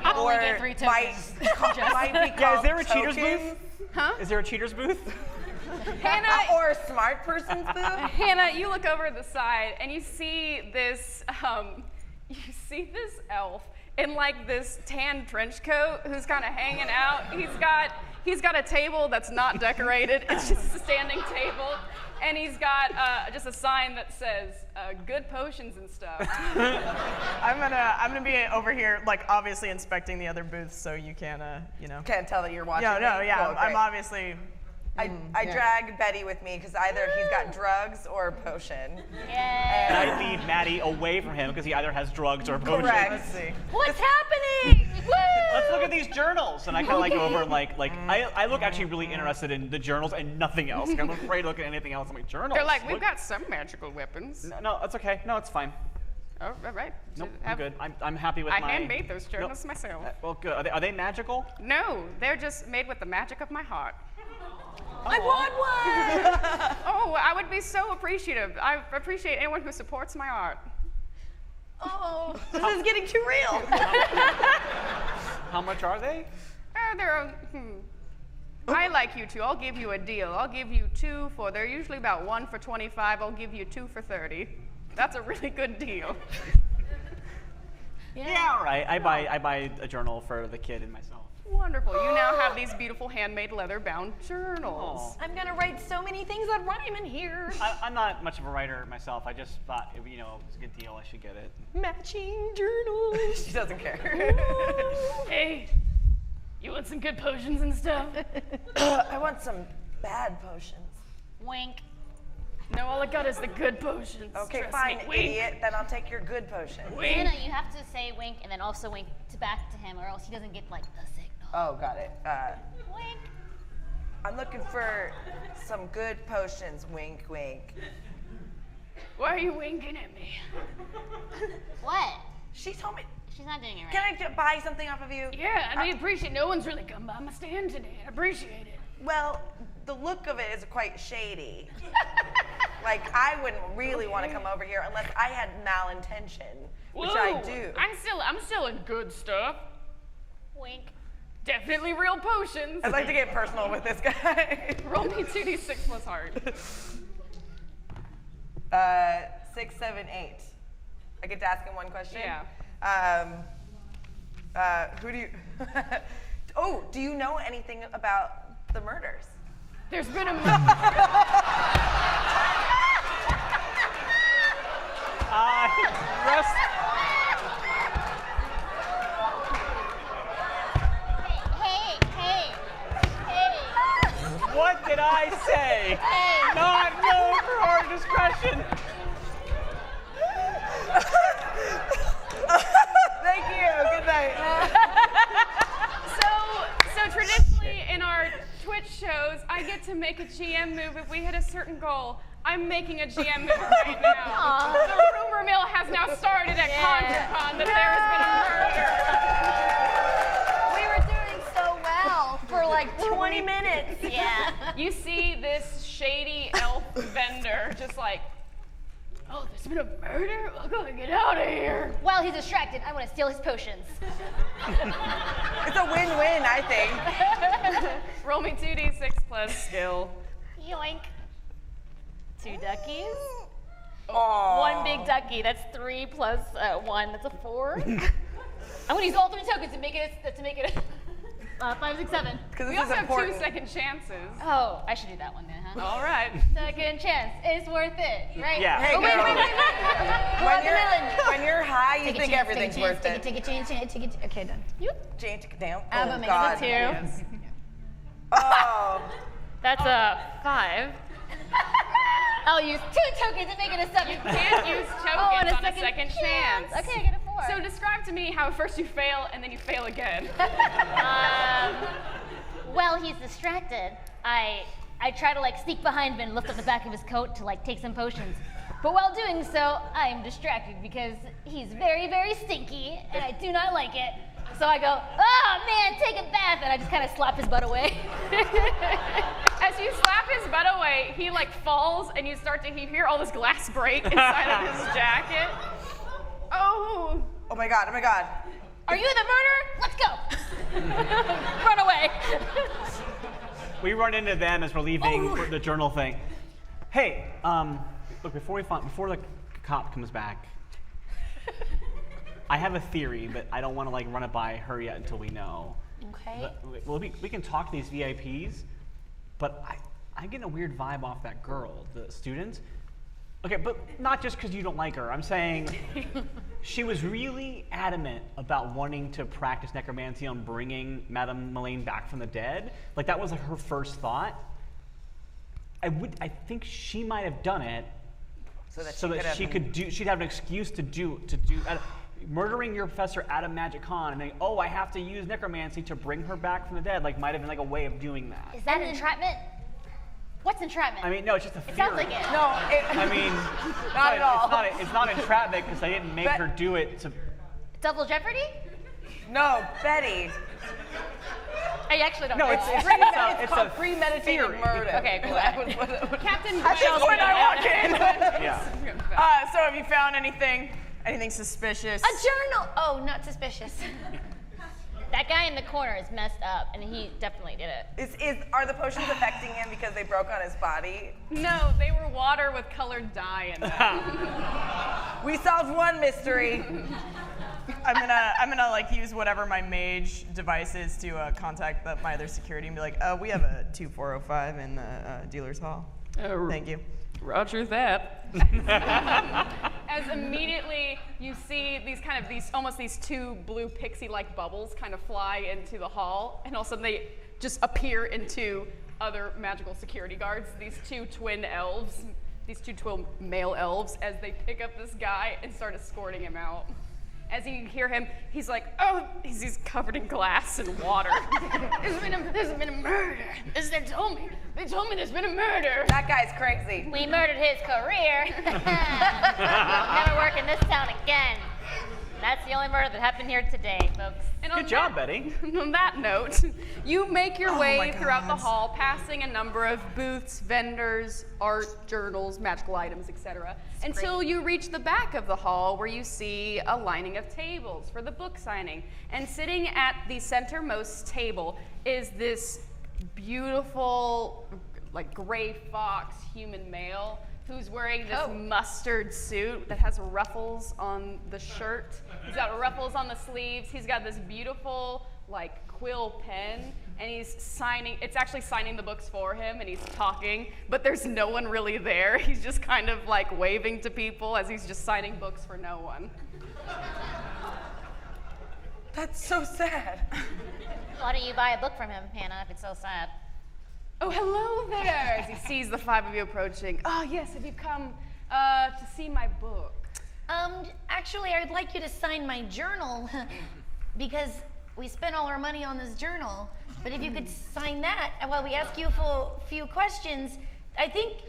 Only or get 3 might, tokens. might be called Yeah, is there a cheater's tokens. booth? Huh? Is there a cheater's booth? Hannah, Or a smart person's booth? Hannah, you look over the side and you see this elf in like this tan trench coat who's kind of hanging out. He's got a table that's not decorated. It's just a standing table, and he's got just a sign that says "good potions and stuff." I'm gonna be over here, like obviously inspecting the other booths, so you can, Can't tell that you're watching. No, me? yeah, Oh, I'm great. obviously. I drag Betty with me because either he's got drugs or a potion. Yeah. And I lead Maddie away from him because he either has drugs or potions. Correct. Let's see. What's happening? Woo! Let's look at these journals. And I kind of like go over and I look actually really interested in the journals and nothing else. I'm afraid to look at anything else. I'm like, journals? They're like, we've What?" got some magical weapons. No, it's okay. No, it's fine. Oh, right. Nope, I'm good. I'm happy with I my... handmade those journals myself. Well, good. Are they magical? No, they're just made with the magic of my heart. I want one! Oh, I would be so appreciative. I appreciate anyone who supports my art. Oh, this is getting too real. How much are they? I like you two. I'll give you a deal. I'll give you 2 for, they're usually about 1 for 25. I'll give you 2 for 30. That's a really good deal. Yeah, all right. I buy a journal for the kid and myself. Wonderful. You now have these beautiful handmade leather-bound journals. I'm gonna write so many things that rhyme in here. I'm not much of a writer myself. I just thought, it was a good deal. I should get it. Matching journals. She doesn't care. Hey, you want some good potions and stuff? I want some bad potions. Wink. No, all I got is the good potions. Okay, Trust fine, me. Wink. idiot. Then I'll take your good potion. Anna, you have to say wink and then also wink back to him, or else he doesn't get like the signal. Oh, got it. Wink. I'm looking for some good potions. Wink, wink. Why are you winking at me? What? She told me. She's not doing it right. Can I buy something off of you? Yeah, I appreciate. No one's really come by my stand today. I appreciate it. Well, the look of it is quite shady. Like, I wouldn't really want to come over here unless I had malintention, which I Whoa, do. I'm still in good stuff. Wink. Definitely real potions. I'd like to get personal with this guy. Roll me 2d6 plus heart. 6, 7, 8. I get to ask him one question? Yeah. Who do you... Oh, do you know anything about the murders? There's been a Rest. Hey. What did I say? Not known for our discretion. Thank you. Good night. So traditionally in our Twitch shows, I get to make a GM move if we hit a certain goal. I'm making a GM move right now. The rumor mill has now started at ConjureCon that there has been a murder. We were doing so well for like 20 minutes. Yeah. You see this shady elf vendor just like, oh, there's been a murder? I'm gonna get out of here. While he's distracted, I want to steal his potions. It's a win-win, I think. Roll me 2d6 plus skill. Yoink. 2 duckies. Aww. 1 big ducky. That's 3 plus 1. That's a 4. I'm gonna use all 3 tokens to make it 5, 6, 7. Because We this also is have important. 2 second chances. Oh, I should do that one then, huh? All right. Second chance. It's worth it, right? Yeah. Hey, Oh, wait. When you're high, you Take a think chance, everything's take a worth chance, it. Take a chance. Okay, done. Change it down. Abba Oh, makes God. it 2. Oh. That's a 5. I'll use 2 tokens to make it a 7. You can't use tokens and on a second chance. Okay, I get a 4. So describe to me how first you fail and then you fail again. While he's distracted, I try to like sneak behind him and lift up the back of his coat to like take some potions. But while doing so, I am distracted because he's very, very stinky and I do not like it. So I go, oh man, take a bath, and I just kind of slap his butt away. As you slap his butt away, he like falls, and you start to hear all this glass break inside of his jacket. Oh. Oh my god, oh my god. Are you the murderer? Let's go. Run away. We run into them as we're leaving the journal thing. Hey, look, before the cop comes back, I have a theory, but I don't want to like run it by her yet until we know. Okay. Well, we can talk to these VIPs, but I'm getting a weird vibe off that girl, the student. Okay, but not just because you don't like her. I'm saying she was really adamant about wanting to practice necromancy on bringing Madame Melaine back from the dead. Like that was like her first thought. I think she might have done it so that she'd have an excuse to do murdering your professor at a magic con and then, oh, I have to use necromancy to bring her back from the dead. Like, might have been like a way of doing that. Is that entrapment? What's entrapment? I mean, no, it's just a theory. It sounds like it. No, I mean, not at all. It's not entrapment because I didn't make her do it to. Double Jeopardy? No, Betty. I actually don't No, know. it's a premeditated theory. murder. Okay, cool. Captain I think when I walk in. Yeah. So have you found anything suspicious? A journal! Oh, not suspicious. That guy in the corner is messed up, and he definitely did it. Are the potions affecting him because they broke on his body? No, they were water with colored dye in them. We solved one mystery. I'm gonna like use whatever my mage device is to contact my other security and be like, we have a 2405 in the dealer's hall. Thank you. Roger that. As immediately you see these two blue pixie-like bubbles kind of fly into the hall, and all of a sudden they just appear into other magical security guards. These two twin male elves, as they pick up this guy and start escorting him out. As you hear him, he's like, oh, he's covered in glass and water. There's been a murder. They told me there's been a murder. That guy's crazy. We murdered his career. He'll never work in this town again. That's the only murder that happened here today, folks. And Good job, Betty. On that note, you make your way throughout the hall, passing a number of booths, vendors, art, journals, magical items, etc., until you reach the back of the hall where you see a lining of tables for the book signing. And sitting at the centermost table is this beautiful, like gray fox human male who's wearing this mustard suit that has ruffles on the shirt. He's got ruffles on the sleeves. He's got this beautiful, like, quill pen, and it's actually signing the books for him, and he's talking, but there's no one really there. He's just kind of, like, waving to people as he's just signing books for no one. That's so sad. Why don't you buy a book from him, Hannah, if it's so sad? Oh, hello there! As he sees the five of you approaching. Oh, yes, have you come to see my book? Actually, I'd like you to sign my journal because we spent all our money on this journal. But if you could sign that while we ask you a few questions, I think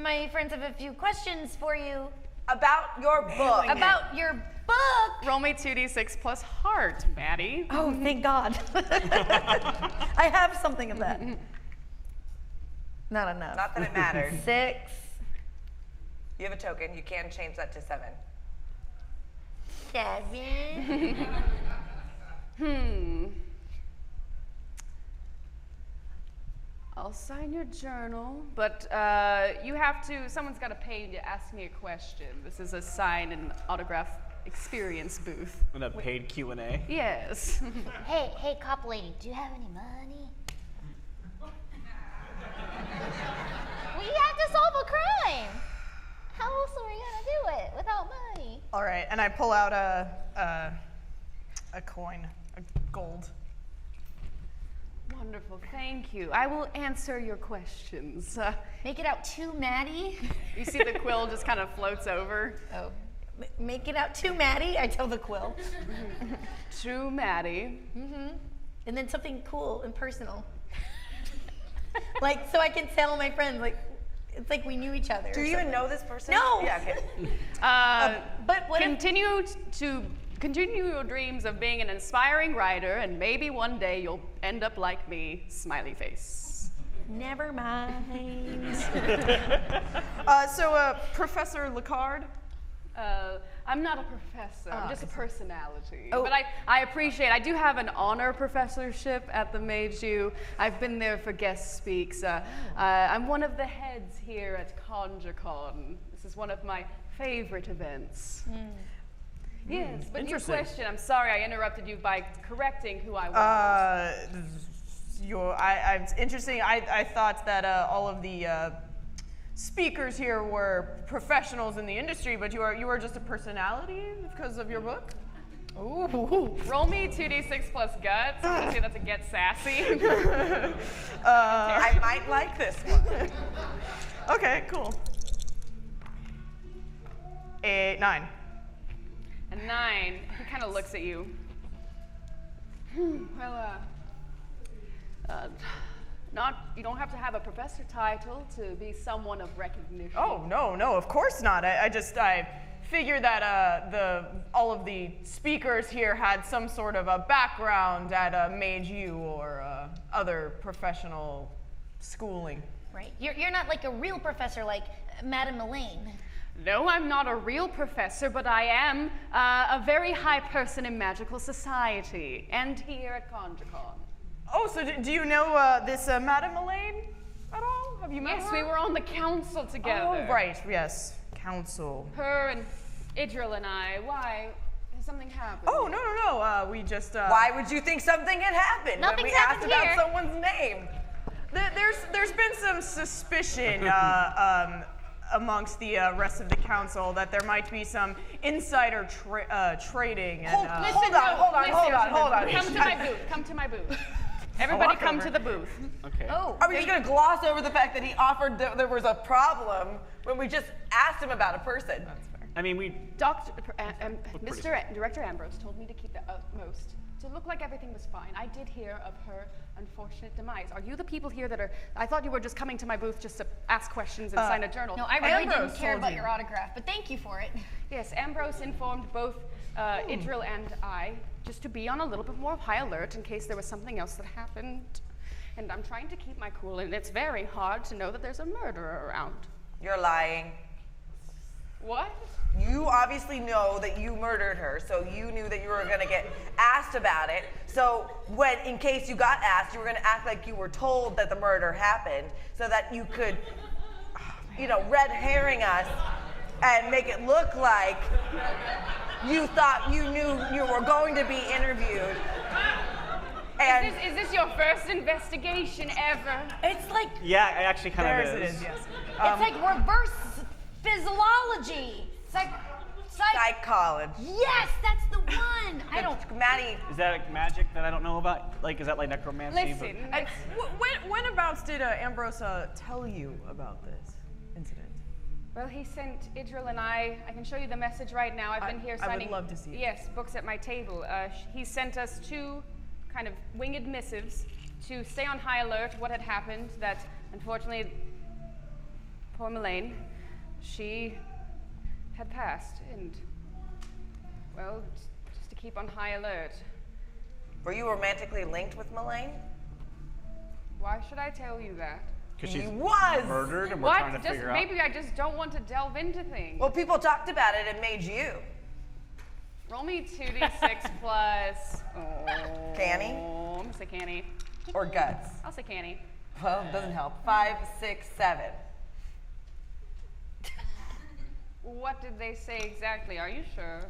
my friends have a few questions for you. About your book. About your book. Roll me 2d6 plus heart, Maddie. Oh, thank God. I have something of that. Not enough. Not that it matters. 6. You have a token. You can change that to 7. 7. I'll sign your journal, but someone's got to pay you to ask me a question. This is a sign and autograph experience booth. And a paid Q&A. Yes. Hey, cop lady, do you have any money? We have to solve a crime. How else are we gonna do it without money? All right, and I pull out a coin, a gold. Wonderful, thank you. I will answer your questions. Make it out to Maddie. You see the quill just kind of floats over. Oh. Make it out to Maddie, I tell the quill. To Maddie. And then something cool and personal. Like, so I can tell my friends, like, it's like we knew each other. Do you even know this person? No. Yeah, okay. But what Continue your dreams of being an inspiring writer, and maybe one day you'll end up like me, smiley face. Never mind. So, Professor Licard? I'm not a professor. I'm just a personality. Oh. But I appreciate. I do have an honor professorship at the Mage U. I've been there for guest speaks. I'm one of the heads here at ConjureCon. This is one of my favorite events. Yes, but your Interesting. question. I'm sorry I interrupted you by correcting who I was. It's interesting. I thought that all of the speakers here were professionals in the industry, but you are just a personality because of your book? Ooh. Roll me 2d6 plus guts. I'm gonna say that's a get sassy. I might like this one. Okay, cool. 9. A 9. He kind of looks at you. Well, you don't have to have a professor title to be someone of recognition. Oh, no, of course not. I figured that all of the speakers here had some sort of a background at Mage U or other professional schooling. Right. You're not like a real professor like Madame Elaine. No, I'm not a real professor, but I am a very high person in magical society, and here at ConjureCon. Oh, so do you know this Madame Elaine at all? Have you met her? Yes, we were on the council together. Oh, right, yes. Council. Her and Idril and I. Why? Has something happened? Oh, no. We just... Why would you think something had happened when Nothing's we asked happened about here. someone's name? There's been some suspicion amongst the rest of the council that there might be some insider trading. And, Hold on. Come to my booth. Everybody come to the booth. Okay. Oh. Are we just going to gloss over the fact that he offered that there was a problem when we just asked him about a person? I mean, we. Mr. Director Ambrose told me to keep the utmost, to look like everything was fine. I did hear of her unfortunate demise. Are you the people here that are, I thought you were just coming to my booth just to ask questions and sign a journal. No, I really Ambrose didn't care told about you. your autograph, but thank you for it. Yes, Ambrose informed both Idril and I just to be on a little bit more of high alert in case there was something else that happened. And I'm trying to keep my cool, and it's very hard to know that there's a murderer around. You're lying. What? You obviously know that you murdered her, so you knew that you were going to get asked about it. So when, in case you got asked, you were going to act like you were told that the murder happened so that you could, red herring us and make it look like you thought you knew you were going to be interviewed. And Is this your first investigation ever? It's like Yeah, it actually kind There of it is. is, yes. it's like reverse physiology. psychology. Yes, that's the one. I don't. Maddie, Is that like magic that I don't know about? Like, is that like necromancy? Listen, When Ambrose tell you about this incident? well, he sent Idril and I can show you the message right now. I've been here I would signing love to see it. Yes, books at my table. He sent us 2 kind of winged missives to stay on high alert what had happened, that unfortunately poor Melaine, she had passed, and well, just to keep on high alert. were you romantically linked with Melaine? Why should I tell you that? Because she's He was. murdered, and we're What? trying to Just figure out. maybe I just don't want to delve into things. Well, people talked about it and made you. Roll me 2d6 plus. Canny? I'm gonna say canny. Or guts. I'll say canny. Well, it doesn't help. 5, 6, 7. What did they say exactly? Are you sure?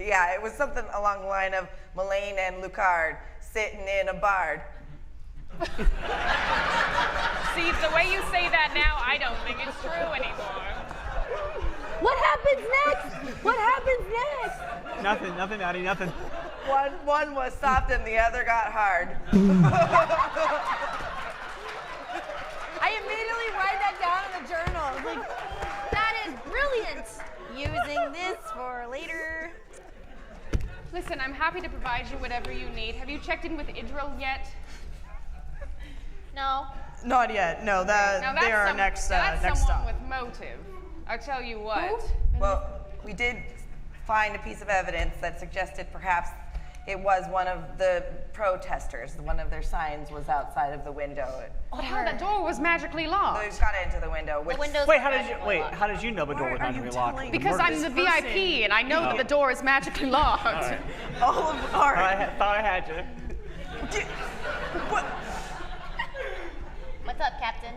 Yeah, it was something along the line of Melaine and Lucard sitting in a bard. See, the way you say that now, I don't think it's true anymore. What happens next? What happens next? Nothing, Maddie, nothing. One was soft and the other got hard. I immediately write that down in the journal. It's like, that is brilliant. Using this for later. Listen, I'm happy to provide you whatever you need. Have you checked in with Idril yet? No. Not yet. No, Now they are our next that's next someone stop. with motive. I'll tell you what. Well, we did find a piece of evidence that suggested perhaps It was one of the protesters. One of their signs was outside of the window. Oh, that door was magically locked. They got into the window. Which, Wait, how did you know the door was magically locked? Because I'm the VIP and I know that the door is magically locked. Right. all of our... I thought I had you. What? What's up, Captain?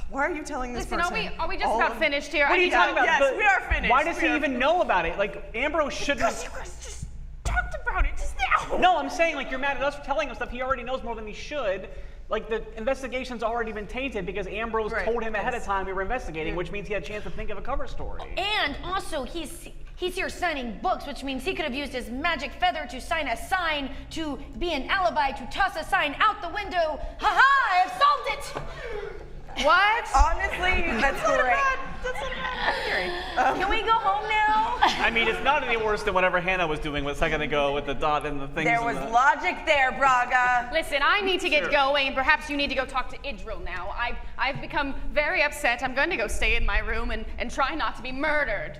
Why are you telling this Listen, person? are we just about finished here? What are you talking about? Yes, we are finished. Why does he We are even know about it? Like, Ambrose shouldn't. Because you guys just talked about it just now. No, I'm saying, like, you're mad at us for telling him stuff he already knows more than he should. Like, the investigation's already been tainted because Ambrose told him ahead of time we were investigating, which means he had a chance to think of a cover story. And also, he's here signing books, which means he could have used his magic feather to sign a sign, to be an alibi, to toss a sign out the window. Ha-ha, I have solved it! What? Honestly, that's great. That's not bad theory. Can we go home now? I mean, it's not any worse than whatever Hannah was doing a second ago with the dot and the things. There was logic there, Braga. Listen, I need to get going, and perhaps you need to go talk to Idril now. I've become very upset. I'm going to go stay in my room and try not to be murdered.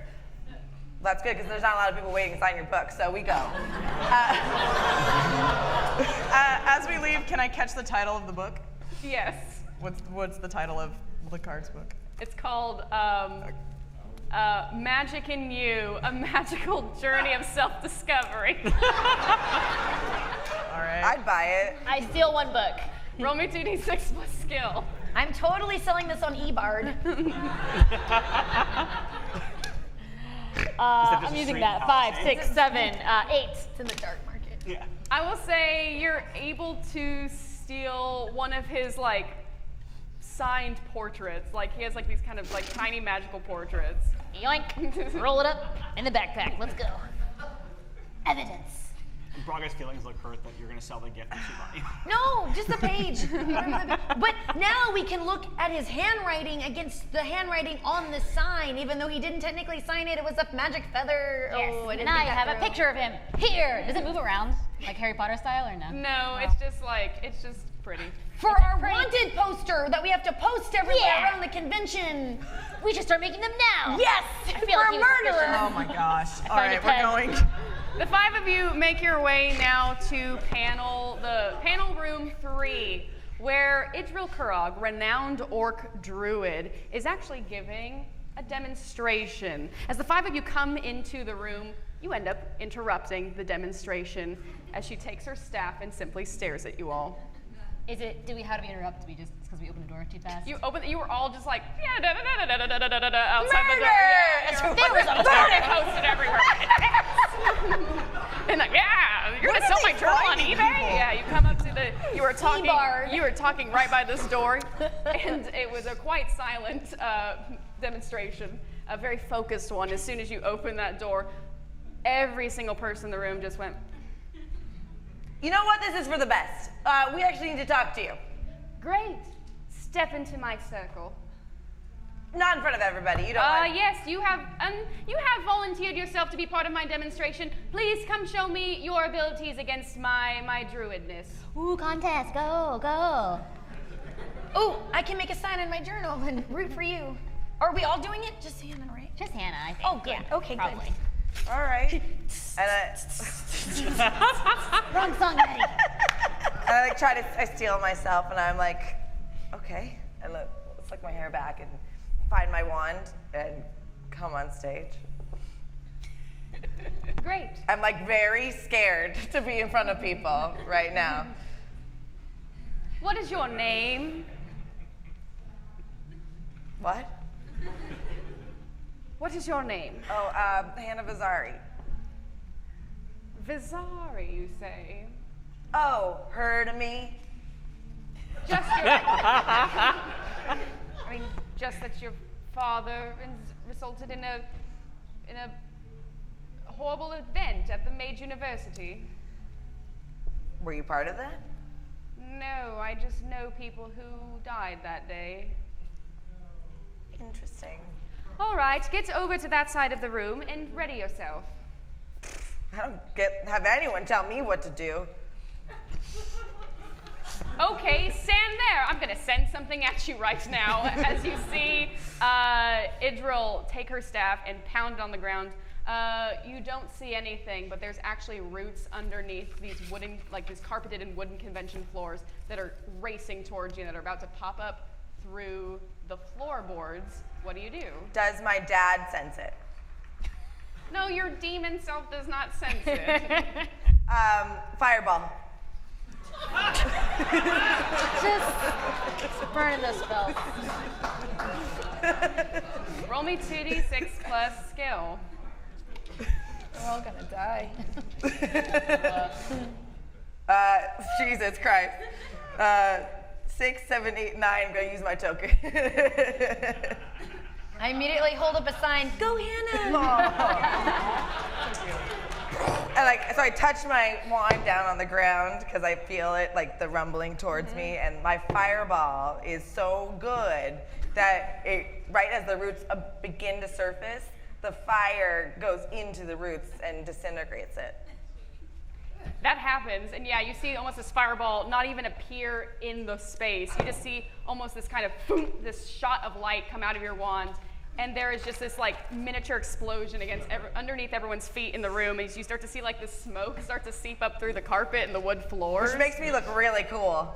That's good, because there's not a lot of people waiting to sign your book, so we go. As we leave, can I catch the title of the book? Yes. What's the title of Licard's book? It's called Magic in You, A Magical Journey of Self-Discovery. All right. I'd buy it. I steal one book. Roll me 2d6 plus skill. I'm totally selling this on eBard. I'm using that. 5, 6, 7, 8. It's in the dark market. Yeah. I will say you're able to steal one of his, like, signed portraits. Like, he has, like, these kind of, like, tiny magical portraits. Yoink. Roll it up in the backpack. Let's go. Evidence. Braga's feelings look hurt that you're going to sell the gift that she bought you. No, just the page. But now we can look at his handwriting against the handwriting on the sign, even though he didn't technically sign it. It was a magic feather. Yes. Oh, I didn't and I think that have a through. picture of him. Here. Does it move around? Like Harry Potter style or no? No, it's just, like, it's just pretty. For our wanted poster that we have to post everywhere Yeah. around the convention. We should start making them now. Yes, I feel for like a he was murderer. suspicious. Oh my gosh. All find right, a we're pen. going. The 5 of you make your way now to panel room 3, where Idril Kurog, renowned orc druid, is actually giving a demonstration. As the 5 of you come into the room, you end up interrupting the demonstration as she takes her staff and simply stares at you all. How do we interrupt? Because we opened the door too fast? You were all just like, yeah, outside the door. Yeah, There was a murder posted everywhere. And like, yeah, you're gonna sell my journal on eBay? Yeah, you come up to you were talking right by this door, and it was a quite silent demonstration, a very focused one. As soon as you opened that door, every single person in the room just went, You know what? This is for the best. We actually need to talk to you. great, step into my circle. Not in front of everybody. You don't want. Yes, you have volunteered yourself to be part of my demonstration. Please come show me your abilities against my druidness. Ooh, contest. Go. Oh, I can make a sign in my journal and root for you. Are we all doing it? Just Hannah, right? Just Hannah, I think. Oh, good. Yeah, Okay, probably. good. All right. And Wrong song, Daddy. I like I steal myself, and I'm like, okay, and let's slick my hair back and find my wand and come on stage. Great. I'm like very scared to be in front of people right now. What is your name? What? What is your name? Oh, Hannah Vazari. Vizari, you say? Oh, heard of me? Just that your father resulted in a horrible event at the Mage University. Were you part of that? No, I just know people who died that day. Interesting. All right, get over to that side of the room and ready yourself. I don't have anyone tell me what to do. Okay, stand there. I'm gonna send something at you right now as you see Idril take her staff and pound it on the ground. You don't see anything, but there's actually roots underneath these wooden, like these carpeted and wooden convention floors that are racing towards you and that are about to pop up through the floorboards. What do you do? Does my dad sense it? No, your demon self does not sense it. Fireball. Just burning those spells. Roll me 2d6 plus skill. We're all gonna die. Jesus Christ. 6, 7, 8, 9. I'm gonna use my token. I immediately hold up a sign. Go, Hannah! And so I touch my wand down on the ground because I feel it, like the rumbling towards me, and my fireball is so good that right as the roots begin to surface, the fire goes into the roots and disintegrates it. That happens, and yeah, you see almost this fireball not even appear in the space. You just see almost this kind of boom, this shot of light come out of your wand, and there is just this like miniature explosion underneath everyone's feet in the room, and you start to see like the smoke start to seep up through the carpet and the wood floors. Which makes me look really cool.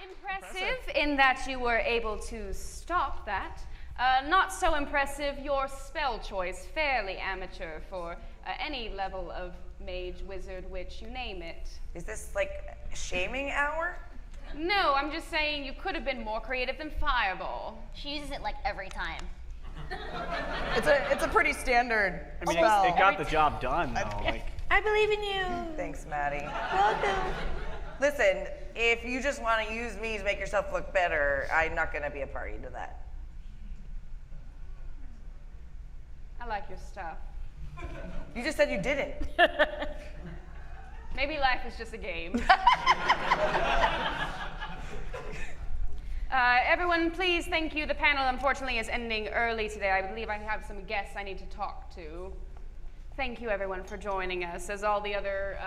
Impressive in that you were able to stop that. Not so impressive, your spell choice, fairly amateur for any level of mage, wizard, witch, you name it. Is this like shaming hour? No, I'm just saying you could have been more creative than Fireball. She uses it like every time. It's a pretty standard I mean, spell. it got the job done, though. Like, I believe in you. Thanks, Maddie. Welcome. Listen, if you just want to use me to make yourself look better, I'm not going to be a party to that. I like your stuff. You just said you didn't. Maybe life is just a game. Everyone, please, thank you. The panel, unfortunately, is ending early today. I believe I have some guests I need to talk to. Thank you, everyone, for joining us. As all the other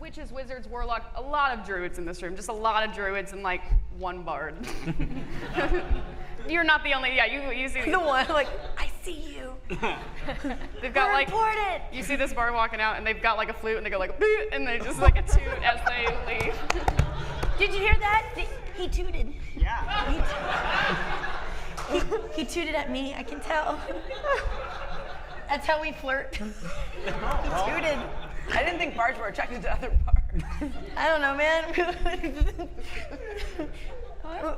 witches, wizards, warlock, a lot of druids in this room. Just a lot of druids and, like, one bard. You're not the only, yeah, you see. The one, like, I see you. They've got, like, important. you see this bard walking out, and they've got, like, a flute, and they go, like, boot, and they just, like, a toot as they leave. Did you hear that? He tooted. yeah. He tooted at me, I can tell. That's how we flirt. He tooted. I didn't think bards were attracted to other bards. I don't know, man.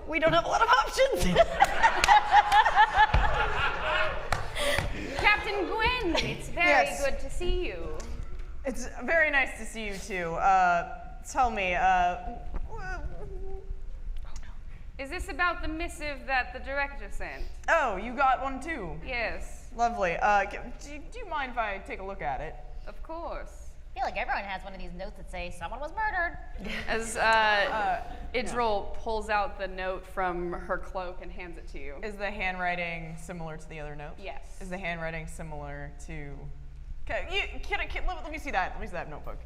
We don't have a lot of options. Captain Gwen, it's very Yes. good to see you. It's very nice to see you too. Tell me, Is this about the missive that the director sent? oh, you got one too. Yes, Lovely. Do you mind if I take a look at it? of course. I feel like everyone has one of these notes that say someone was murdered. As Idril pulls out the note from her cloak and hands it to you. Is the handwriting similar to the other note? Yes. Is the handwriting similar to? Okay, let me see that. Let me see that notebook.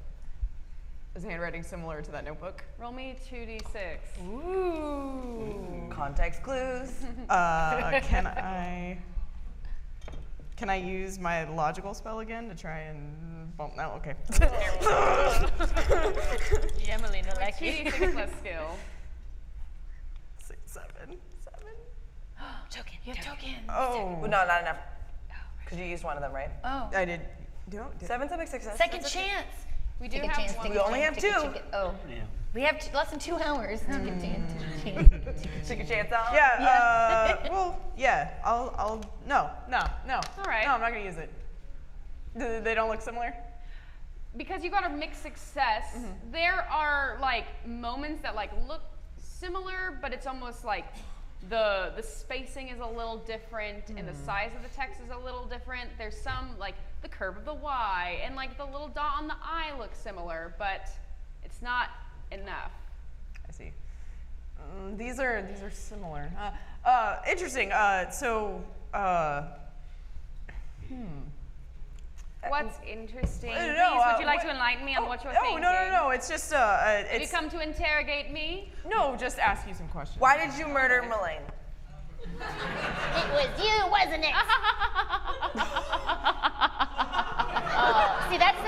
Is the handwriting similar to that notebook? Roll me 2d6. Ooh. Context clues. Can I use my logical spell again to try and bump? No, okay. Emily, no like 2d6 plus skill. 6, 7. Token. You have token. Oh, Well, no, not enough. Because you used one of them, right? Oh. I did. 7's a big success. Second chance. We do Take a have chance, one. take We a only chance, have take a 2. chance. Oh, Yeah. We have less than 2 hours. Take a chance on. Yeah. Well, yeah. No. All right. No, I'm not gonna use it. They don't look similar. Because you got a mixed success, there are like moments that like look similar, but it's almost like the spacing is a little different and the size of the text is a little different. There's some like the curve of the Y and like the little dot on the I looks similar, but it's not enough. I see. These are similar. Interesting. What's interesting? I don't Please, know, would you like what- to enlighten me on what you're Oh, thinking? no. It's just, Have you it's, come to interrogate me? no, just ask you some questions. Why did you murder Melaine? It was you, wasn't it? Oh, see, that's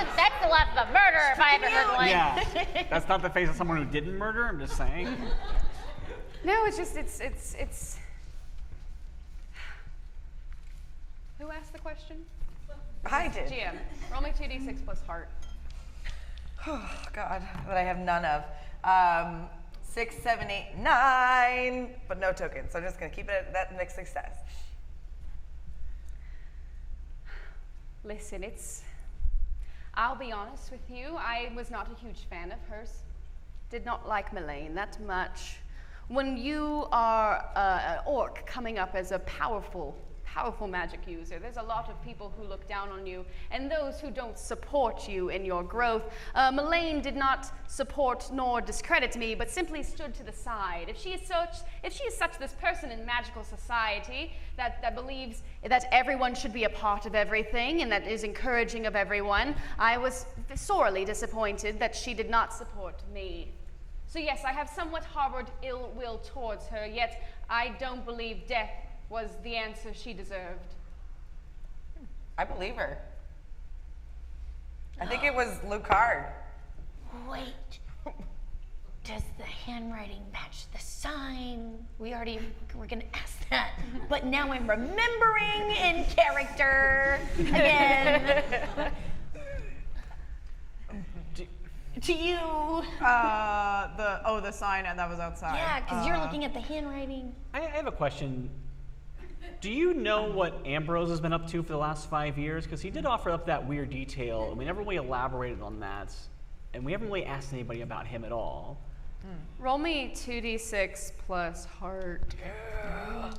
the laugh of a murderer if I ever heard one. Yeah, that's not the face of someone who didn't murder. I'm just saying. No, it's just, it's. Who asked the question? I did. GM. Roll me 2d6 plus heart. Oh, God, that I have none of. 6, 7, 8, 9, but no tokens. So I'm just going to keep it at that next success. Listen, I'll be honest with you, I was not a huge fan of hers. Did not like Melaine that much. When you are an orc coming up as a powerful magic user, there's a lot of people who look down on you and those who don't support you in your growth. Melaine did not support nor discredit me, but simply stood to the side. If she is such this person in magical society that believes that everyone should be a part of everything and that is encouraging of everyone, I was sorely disappointed that she did not support me. So yes, I have somewhat harbored ill will towards her, yet I don't believe death was the answer she deserved. I believe her. I think it was Lucard. Wait. Does the handwriting match the sign? We were gonna ask that, but now I'm remembering in character again. To you. The sign that was outside. Yeah, because you're looking at the handwriting. I have a question. Do you know what Ambrose has been up to for the last 5 years? Because he did offer up that weird detail, and we never really elaborated on that. And we haven't really asked anybody about him at all. Roll me 2d6 plus heart. Yeah,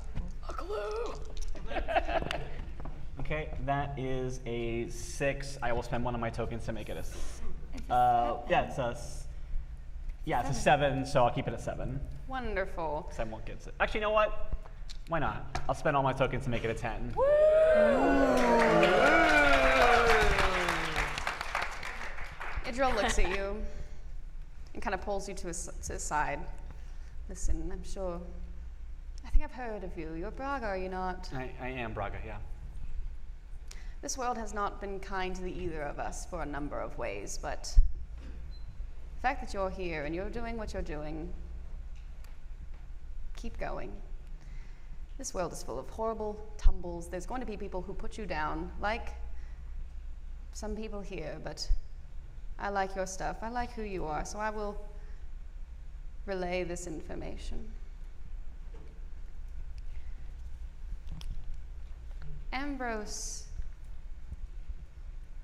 a clue. Okay, that is a 6. I will spend one of my tokens to make it a. It's a 7, so I'll keep it at 7. Wonderful. Because I won't get it. Actually, you know what? Why not? I'll spend all my tokens to make it a 10. Idril looks at you and kind of pulls you to his side. Listen, I think I've heard of you. You're Braga, are you not? I am Braga, yeah. This world has not been kind to either of us for a number of ways, but the fact that you're here and you're doing what you're doing, keep going. This world is full of horrible tumbles. There's going to be people who put you down, like some people here, but I like your stuff. I like who you are, so I will relay this information. Ambrose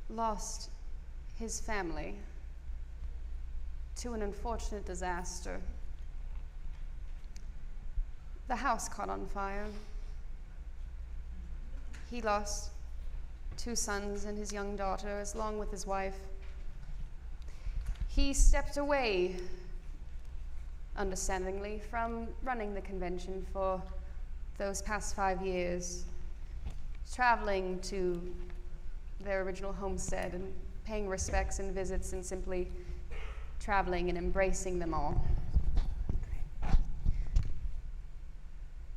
lost his family to an unfortunate disaster. The house caught on fire. He lost 2 sons and his young daughter, along with his wife. He stepped away, understandingly, from running the convention for those past 5 years, traveling to their original homestead and paying respects and visits and simply traveling and embracing them all.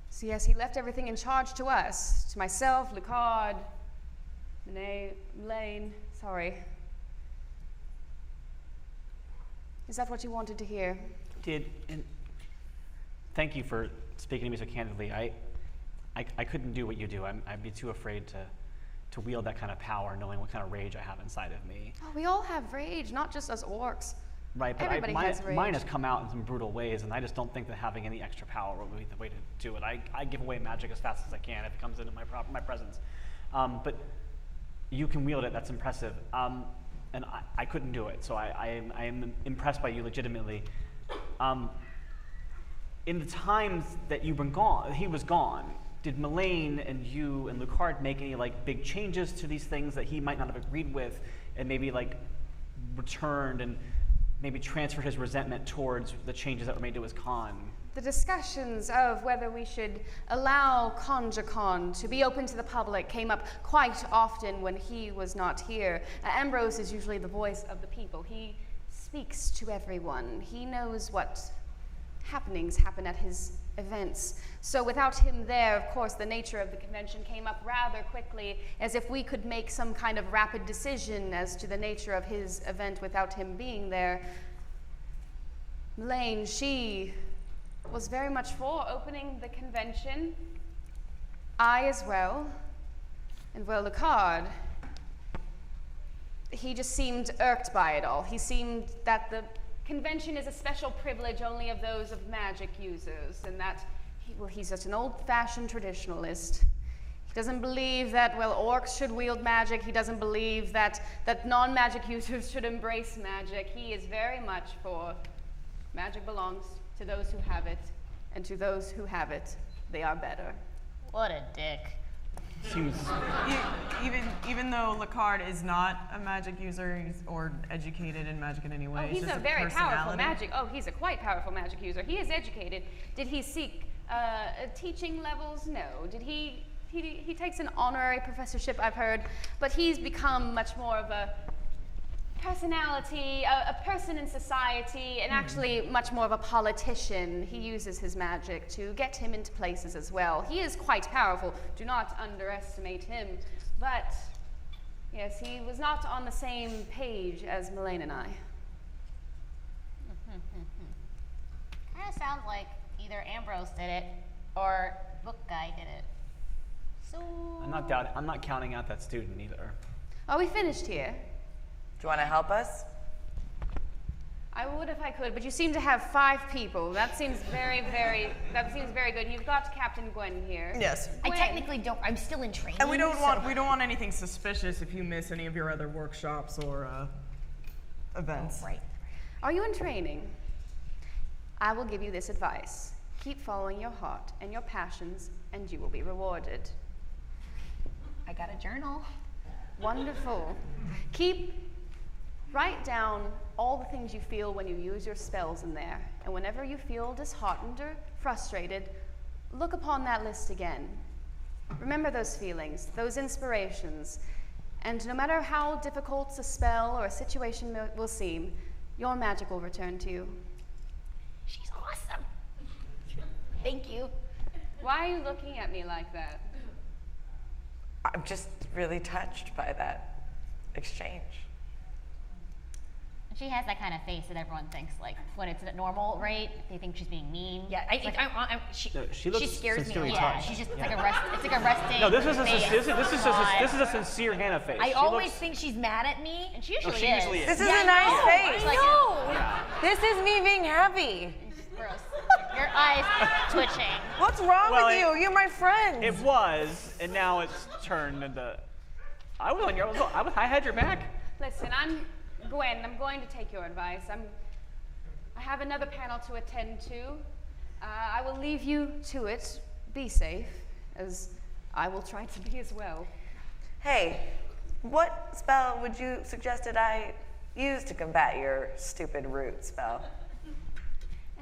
So yes, he left everything in charge to us, to myself, Lucard, Melaine, sorry. Is that what you wanted to hear? And thank you for speaking to me so candidly. I couldn't do what you do. I'd be too afraid to wield that kind of power, knowing what kind of rage I have inside of me. Oh, we all have rage, not just us orcs. Right, but Everybody has rage. mine has come out in some brutal ways, and I just don't think that having any extra power would be the way to do it. I give away magic as fast as I can if it comes into my presence. But you can wield it, that's impressive. And I couldn't do it, so I am impressed by you legitimately. In the times that you've been gone, he was gone, did Melaine and you and Lucard make any big changes to these things that he might not have agreed with, and maybe returned and maybe transferred his resentment towards the changes that were made to his con? the discussions of whether we should allow ConjureCon to be open to the public came up quite often when he was not here. Ambrose is usually the voice of the people. He speaks to everyone. He knows what happenings happen at his events. So without him there, of course, the nature of the convention came up rather quickly, as if we could make some kind of rapid decision as to the nature of his event without him being there. Melaine, she was very much for opening the convention. I as well. And well, Lucard, he just seemed irked by it all. He seemed that the convention is a special privilege only of those of magic users, and that he's such an old-fashioned traditionalist. He doesn't believe that, well, orcs should wield magic. He doesn't believe that non-magic users should embrace magic. He is very much for magic belongs to those who have it, and to those who have it, they are better. What a dick. Seems. Even though Lucard is not a magic user or educated in magic in any way, He's just a very powerful personality. he's a quite powerful magic user. He is educated. Did he seek teaching levels? No. Did he takes an honorary professorship, I've heard, but he's become much more of a personality, a person in society, and actually much more of a politician. He uses his magic to get him into places as well. He is quite powerful. Do not underestimate him. But, yes, he was not on the same page as Melaine and I. Kind of sounds like either Ambrose did it or book guy did it. So I'm not counting out that student either. Are we finished here? Do you want to help us? I would if I could, but you seem to have 5 people. That seems very good. You've got Captain Gwen here. Yes. I technically don't. I'm still in training. And we don't want anything suspicious if you miss any of your other workshops or events. Right. Are you in training? I will give you this advice. Keep following your heart and your passions, and you will be rewarded. I got a journal. Wonderful. Write down all the things you feel when you use your spells in there. And whenever you feel disheartened or frustrated, look upon that list again. Remember those feelings, those inspirations. And no matter how difficult a spell or a situation will seem, your magic will return to you. She's awesome. Thank you. Why are you looking at me like that? I'm just really touched by that exchange. she has that kind of face that everyone thinks, like, when it's at normal rate, they think she's being mean. Yeah, she scares me. sincerely Yeah, touched. she's just, it's like a resting No, this is a face. this is a sincere Hannah face. I She always looks- think she's mad at me. And she usually she usually is. This is Yeah, a nice I face. know. Yeah. This is me being happy. Gross. Your eyes twitching. What's wrong Well, with you? You're my friend. It was, and now it's turned into. I had your back. Listen, I'm Gwen. I'm going to take your advice. I have another panel to attend to. I will leave you to it. Be safe, as I will try to be as well. Hey, what spell would you suggest that I use to combat your stupid root spell?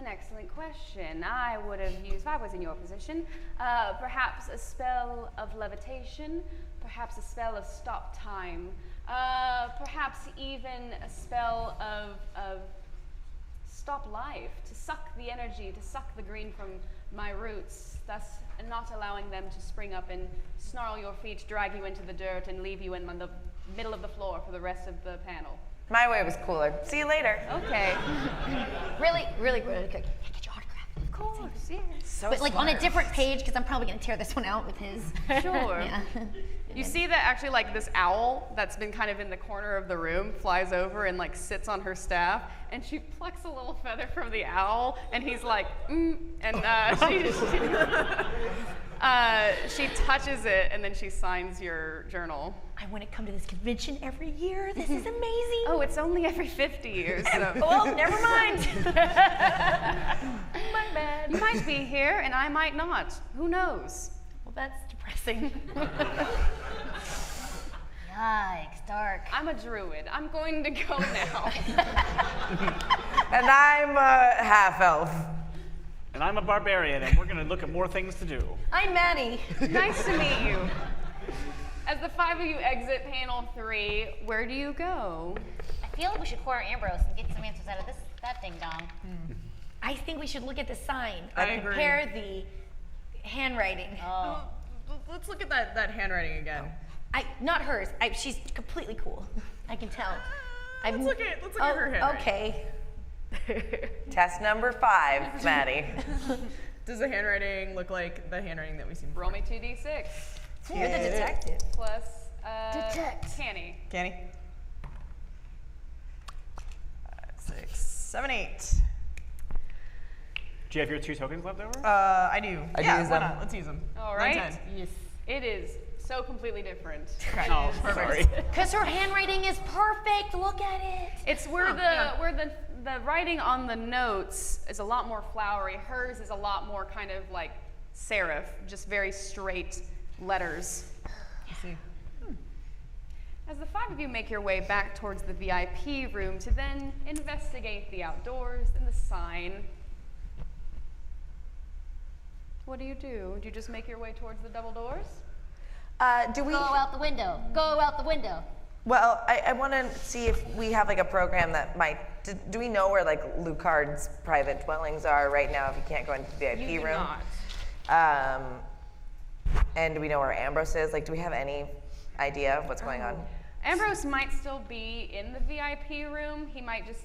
An excellent question. I would have used, if I was in your position, perhaps a spell of levitation, perhaps a spell of stop time, perhaps even a spell of stop life, to suck the energy, to suck the green from my roots, thus not allowing them to spring up and snarl your feet, drag you into the dirt, and leave you in the middle of the floor for the rest of the panel. My way was cooler. See you later. Okay. Really quick. Can I get your autograph? Of course, yes. So But like on a smart. different page, because I'm probably gonna tear this one out with his. Sure. Yeah. You see that actually, like, this owl that's been kind of in the corner of the room flies over and, like, sits on her staff, and she plucks a little feather from the owl, and he's like, and she touches it, and then she signs your journal. I want to come to this convention every year. This is amazing. Oh, it's only every 50 years, so. Well, never mind. My bad. You might be here, and I might not. Who knows? Well, that's depressing. Yikes, dark. I'm a druid. I'm going to go now. And I'm a half elf. And I'm a barbarian, and we're going to look at more things to do. I'm Maddie. Nice to meet you. As the 5 of you exit panel 3, where do you go? I feel like we should corner Ambrose and get some answers out of that ding dong. I think we should look at the sign I and agree. compare the handwriting. Oh. Let's look at that handwriting again. Not hers. She's completely cool. I can tell. Let's look at her handwriting. Okay. Test number 5, Maddie. Does the handwriting look like the handwriting that we see before? Roll me 2d6. You're the detective. Plus, Detect. Canny. Canny? 5, 6, 7, 8. Do you have your 2 tokens left over? I do. I can Yeah, use why them. not? Let's use them. All right. 9, 10. Yes. It is so completely different. Oh, sorry. Because her handwriting is perfect. Look at it. It's where the writing on the notes is a lot more flowery. Hers is a lot more kind of like serif, just very straight letters. Let's see. As the 5 of you make your way back towards the VIP room to then investigate the outdoors and the sign, what do? Do you just make your way towards the double doors? Do we? Go out the window. Go out the window. Well, I want to see if we have like a program that might. Do we know where like Lucard's private dwellings are right now? If you can't go into the VIP You do room. not. And do we know where Ambrose is? Like, do we have any idea of what's going on? Ambrose might still be in the VIP room. He might just,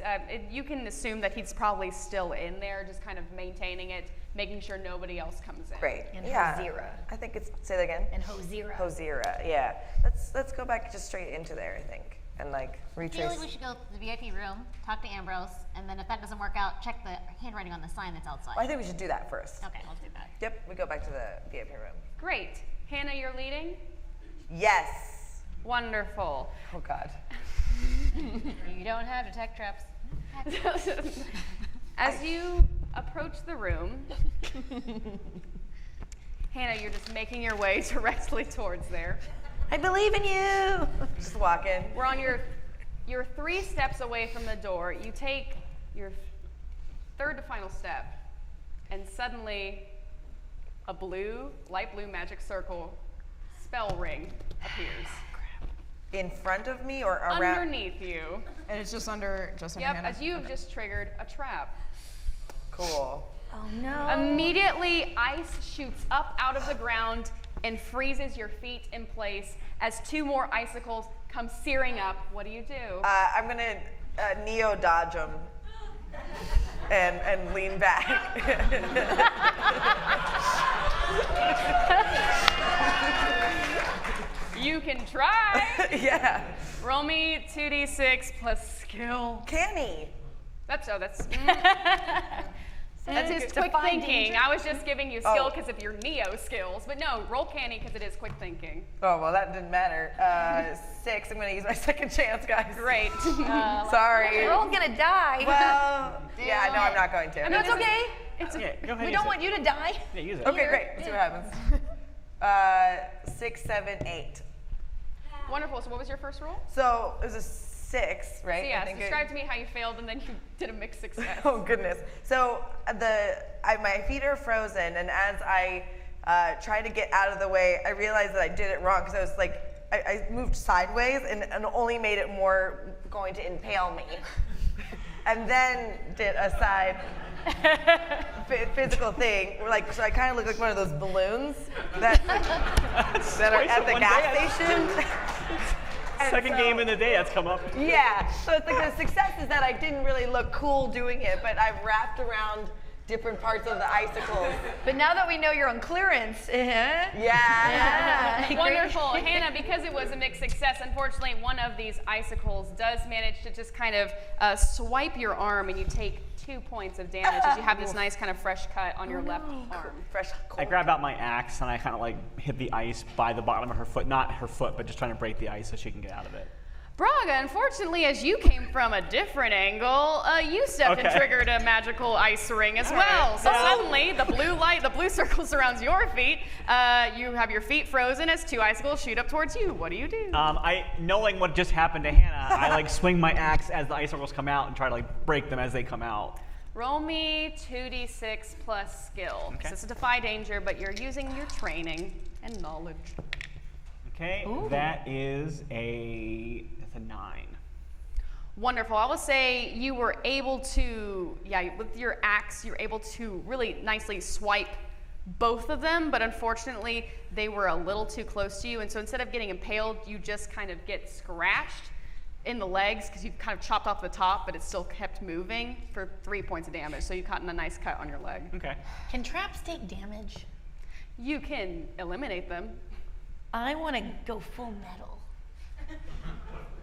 you can assume that he's probably still in there, just kind of maintaining it, making sure nobody else comes in. Great. And yeah. Hozira. I think it's, say that again. And Hozira. Hozira, yeah. Let's go back just straight into there, I think, and like I feel retrace. like we should go to the VIP room, talk to Ambrose, and then if that doesn't work out, check the handwriting on the sign that's outside. Well, I think we should do that first. Okay, let's do that. Yep, we go back to the VIP room. Great. Hannah, you're leading? Yes. Wonderful. Oh God. You don't have detect traps. As you approach the room, Hannah, you're just making your way directly towards there. I believe in you. Just walk in. We're on your 3 steps away from the door. You take your 3rd to final step, and suddenly a light blue magic circle spell ring appears. In front of me or around? Underneath you. And it's just under Yep, Hannah. as you have just triggered a trap. Cool. Oh no. Immediately, ice shoots up out of the ground and freezes your feet in place as 2 more icicles come searing up. What do you do? I'm gonna neo dodge them and lean back. You can try. Yeah. Roll me 2d6 plus skill. Canny. That's his quick Define thinking. danger. I was just giving you skill Oh. because of your neo skills, but no, roll canny because it is quick thinking. Oh well, that didn't matter. 6. I'm gonna use my second chance, guys. Great. Sorry. We're all gonna die. Well, yeah, no, I'm not going to. no, it's okay. Yeah, go ahead. We use don't it. want you to die. Yeah, use it. Okay, great. Let's see what happens. 6, 7, 8. Wonderful. So what was your first roll? So it was a 6, right? So yes, I think describe to me how you failed and then you did a mixed success. Oh goodness. So my feet are frozen, and as I try to get out of the way, I realized that I did it wrong because I was like, I moved sideways and only made it more going to impale me. And then did a side physical thing, like so I kind of look like one of those balloons that are Twice at in the one gas day. station. And Second so- game in the day that's come up. Yeah, so it's like the success is that I didn't really look cool doing it, but I've wrapped around different parts of the icicles. But now that we know you're on clearance, Yeah. Wonderful. Hannah, because it was a mixed success, unfortunately, one of these icicles does manage to just kind of swipe your arm, and you take 2 points of damage as you have this nice kind of fresh cut on your left arm. Fresh I cold. grab out my axe and I kind of like hit the ice by the bottom of her foot. Not her foot, but just trying to break the ice so she can get out of it. Braga, unfortunately, as you came from a different angle, you stepped and Okay. triggered a magical ice ring as well. So suddenly, the blue circle surrounds your feet. You have your feet frozen as 2 icicles shoot up towards you. What do you do? Knowing what just happened to Hannah, I like swing my axe as the icicles come out and try to like break them as they come out. Roll me 2d6 plus skill. Okay. This is defy danger, but you're using your training and knowledge. Okay, that is that's a 9. Wonderful. I will say you were able to, with your axe, you're able to really nicely swipe both of them, but unfortunately they were a little too close to you, and so instead of getting impaled, you just kind of get scratched in the legs because you've kind of chopped off the top, but it still kept moving for 3 points of damage, so you caught a nice cut on your leg. Okay. Can traps take damage? You can eliminate them. I want to go full metal.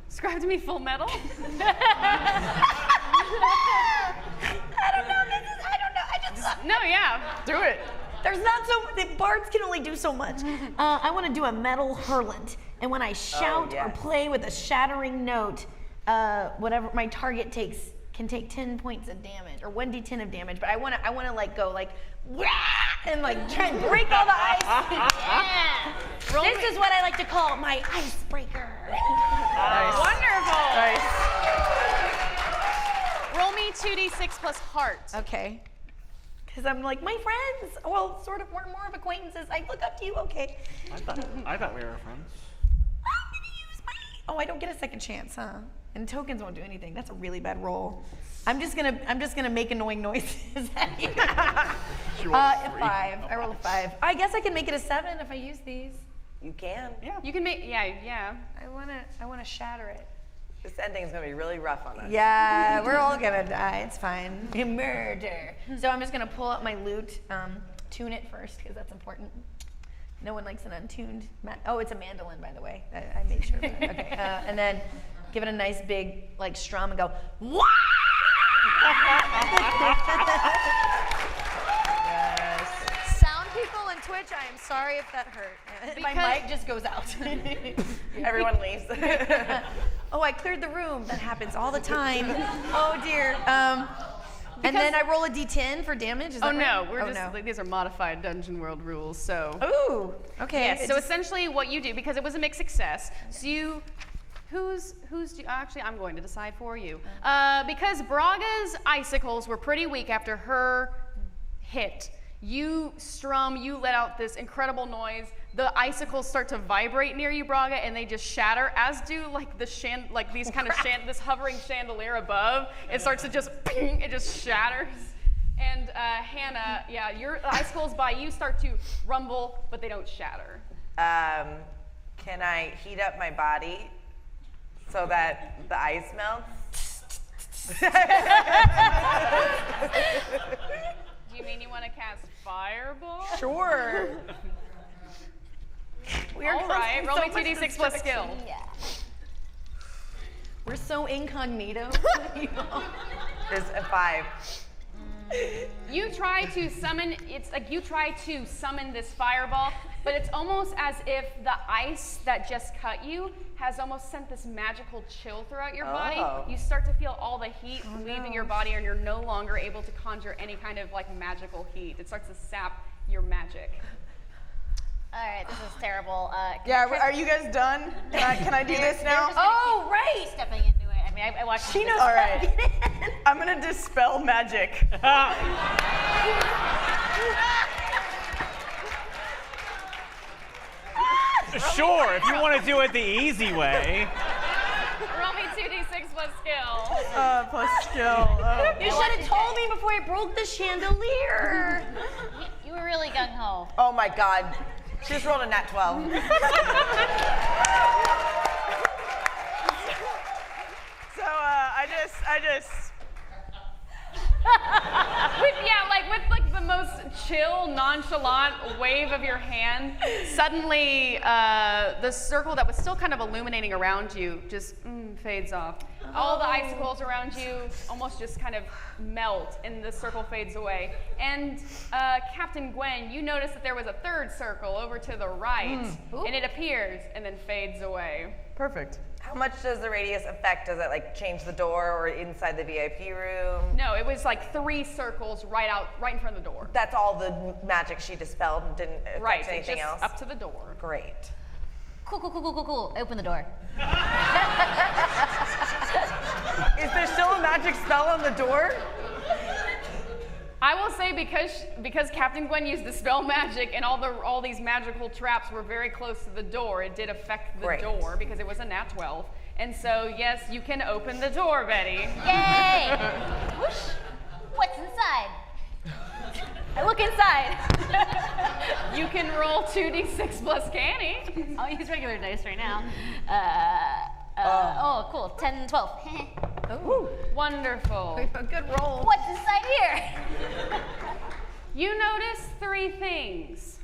Describe to me full metal. I don't know. I just. No, yeah. Do it. There's not so. The bards can only do so much. I want to do a metal hurlant, and when I shout or play with a shattering note, whatever my target takes can take 10 points of damage, or 1d10 of damage. But I want to like go like, wah! And like try and break all the ice. Yeah. This is what I like to call my icebreaker. Nice. Wonderful. Nice. Roll me 2d6 plus heart. Okay. Because I'm like, my friends. Well, sort of, we're more of acquaintances. I look up to you. Okay. I thought we were friends. I'm gonna use my. Oh, I don't get a second chance, huh? And tokens won't do anything. That's a really bad roll. I'm just gonna make annoying noises at you. 5. I rolled a 5. I guess I can make it a 7 if I use these. You can. Yeah. You can make, yeah. I wanna shatter it. This ending is gonna be really rough on us. Yeah, we're all gonna die. It's fine. Murder. So I'm just gonna pull up my lute, tune it first because that's important. No one likes an untuned. Oh, it's a mandolin, by the way. I made sure. Of that. Okay, and then give it a nice big like strum and go. Wah! Yes. Sound people on Twitch, I am sorry if that hurt. My mic just goes out. Everyone leaves. Oh, I cleared the room. That happens all the time. Oh dear. And then I roll a d10 for damage. Is that no, right? we're like, these are modified Dungeon World rules. So. Ooh. Okay. Yes. So essentially, what you do, because it was a mixed success, so you. Actually, I'm going to decide for you. Because Braga's icicles were pretty weak after her hit. You let out this incredible noise. The icicles start to vibrate near you, Braga, and they just shatter, as do like this hovering chandelier above. It starts to just ping, it just shatters. And Hannah, your icicles by you start to rumble, but they don't shatter. Can I heat up my body so that the ice melts? Do you mean you want to cast Fireball? Sure. All right, roll me 2d6 plus skill. Yeah. We're so incognito. There's a 5. You try to summon this fireball, but it's almost as if the ice that just cut you has almost sent this magical chill throughout your body. You start to feel all the heat leaving your body, and you're no longer able to conjure any kind of like magical heat. It starts to sap your magic. All right, this is terrible. Are you guys done? Can I do this now? Oh, right. Stepping into it. I mean, I watched. She knows. All right. I'm gonna dispel magic. Sure, if you want to do it the easy way. Roll me 2d6 plus skill. Plus skill. Oh. You should have told me before I broke the chandelier. You were really gung ho. Oh my God. She just rolled a nat 12. So I just. with the most chill, nonchalant wave of your hand, suddenly the circle that was still kind of illuminating around you just fades off. All the icicles around you almost just kind of melt, and the circle fades away. And Captain Gwen, you notice that there was a third circle over to the right, and it appears and then fades away. Perfect. How much does the radius affect? Does it like change the door or inside the VIP room? No, it was like 3 circles right in front of the door. That's all the magic she dispelled and didn't affect anything else? Up to the door. Great. Cool. Open the door. Is there still a magic spell on the door? I will say because Captain Gwen used the spell magic and all these magical traps were very close to the door, it did affect the door because it was a nat 12. And so yes, you can open the door, Betty. Yay! Whoosh! What's inside? I look inside. You can roll 2d6 plus canny. I'll use regular dice right now. Oh, cool. 10, 12. Ooh. Wonderful. A good roll. What's inside here? You notice 3 things.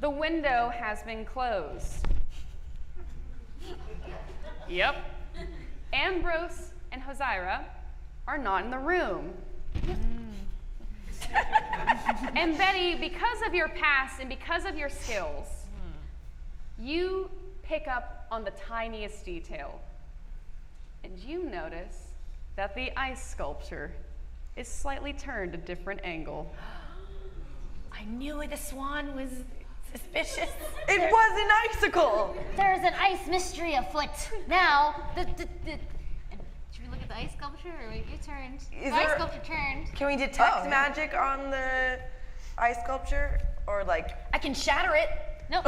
The window has been closed. Yep. Ambrose and Hosira are not in the room. And Betty, because of your past and because of your skills, you pick up on the tiniest detail. And you notice that the ice sculpture is slightly turned a different angle. I knew it. The swan was suspicious. It was an icicle. There's an ice mystery afoot. Now, should we look at the ice sculpture, or you turned? The ice sculpture turned. Can we detect magic on the ice sculpture, or like? I can shatter it. Nope.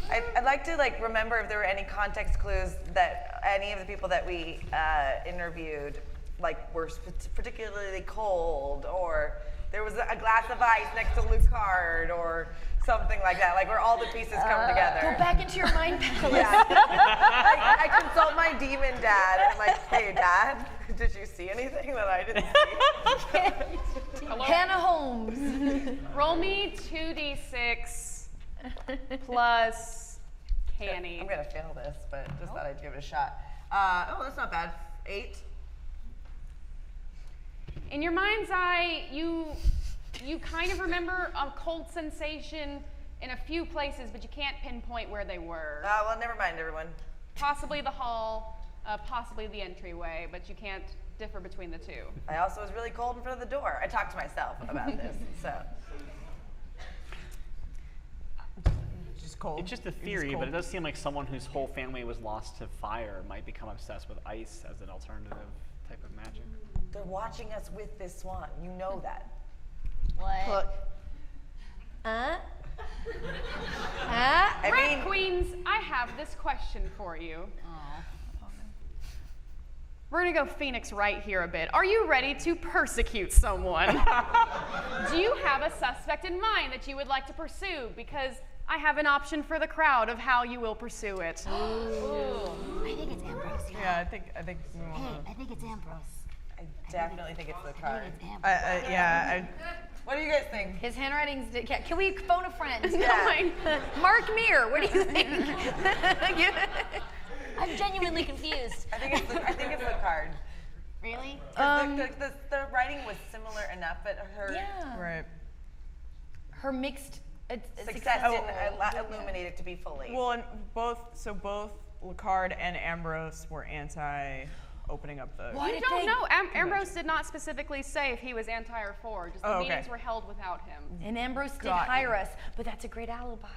I'd like to remember if there were any context clues that any of the people that we interviewed were particularly cold, or there was a glass of ice next to Lucard, or something like that, where all the pieces come together. Go back into your mind palace. Yeah. I consult my demon dad, and I'm like, hey, Dad, did you see anything that I didn't see? Hannah Holmes. Roll me 2d6 plus canny. I'm gonna fail this, but just thought I'd give it a shot. That's not bad. 8. In your mind's eye, you kind of remember a cold sensation in a few places, but you can't pinpoint where they were. Well, never mind, everyone. Possibly the hall, possibly the entryway, but you can't differ between the two. I also was really cold in front of the door. I talked to myself about this, so. Just cold. It's just a theory, but it does seem like someone whose whole family was lost to fire might become obsessed with ice as an alternative type of magic. They're watching us with this swan. You know that. What? Look. Rat Queens, I have this question for you. We're gonna go Phoenix right here a bit. Are you ready to persecute someone? Do you have a suspect in mind that you would like to pursue? Because I have an option for the crowd of how you will pursue it. Ooh. I think it's Ambrose. Yeah, I think we want Hey, I think it's Ambrose. I definitely think it's the card. What do you guys think? His handwriting's. Can we phone a friend? Yeah. Mark Meir, what do you think? I'm genuinely confused. I think it's the card. Really? The writing was similar enough, but her her mixed success didn't illuminate it to be fully. Well, and both Lucard and Ambrose were anti-opening up the. You don't know. Ambrose did not specifically say if he was anti or for. Just the meetings were held without him. And Ambrose did hire us, but that's a great alibi.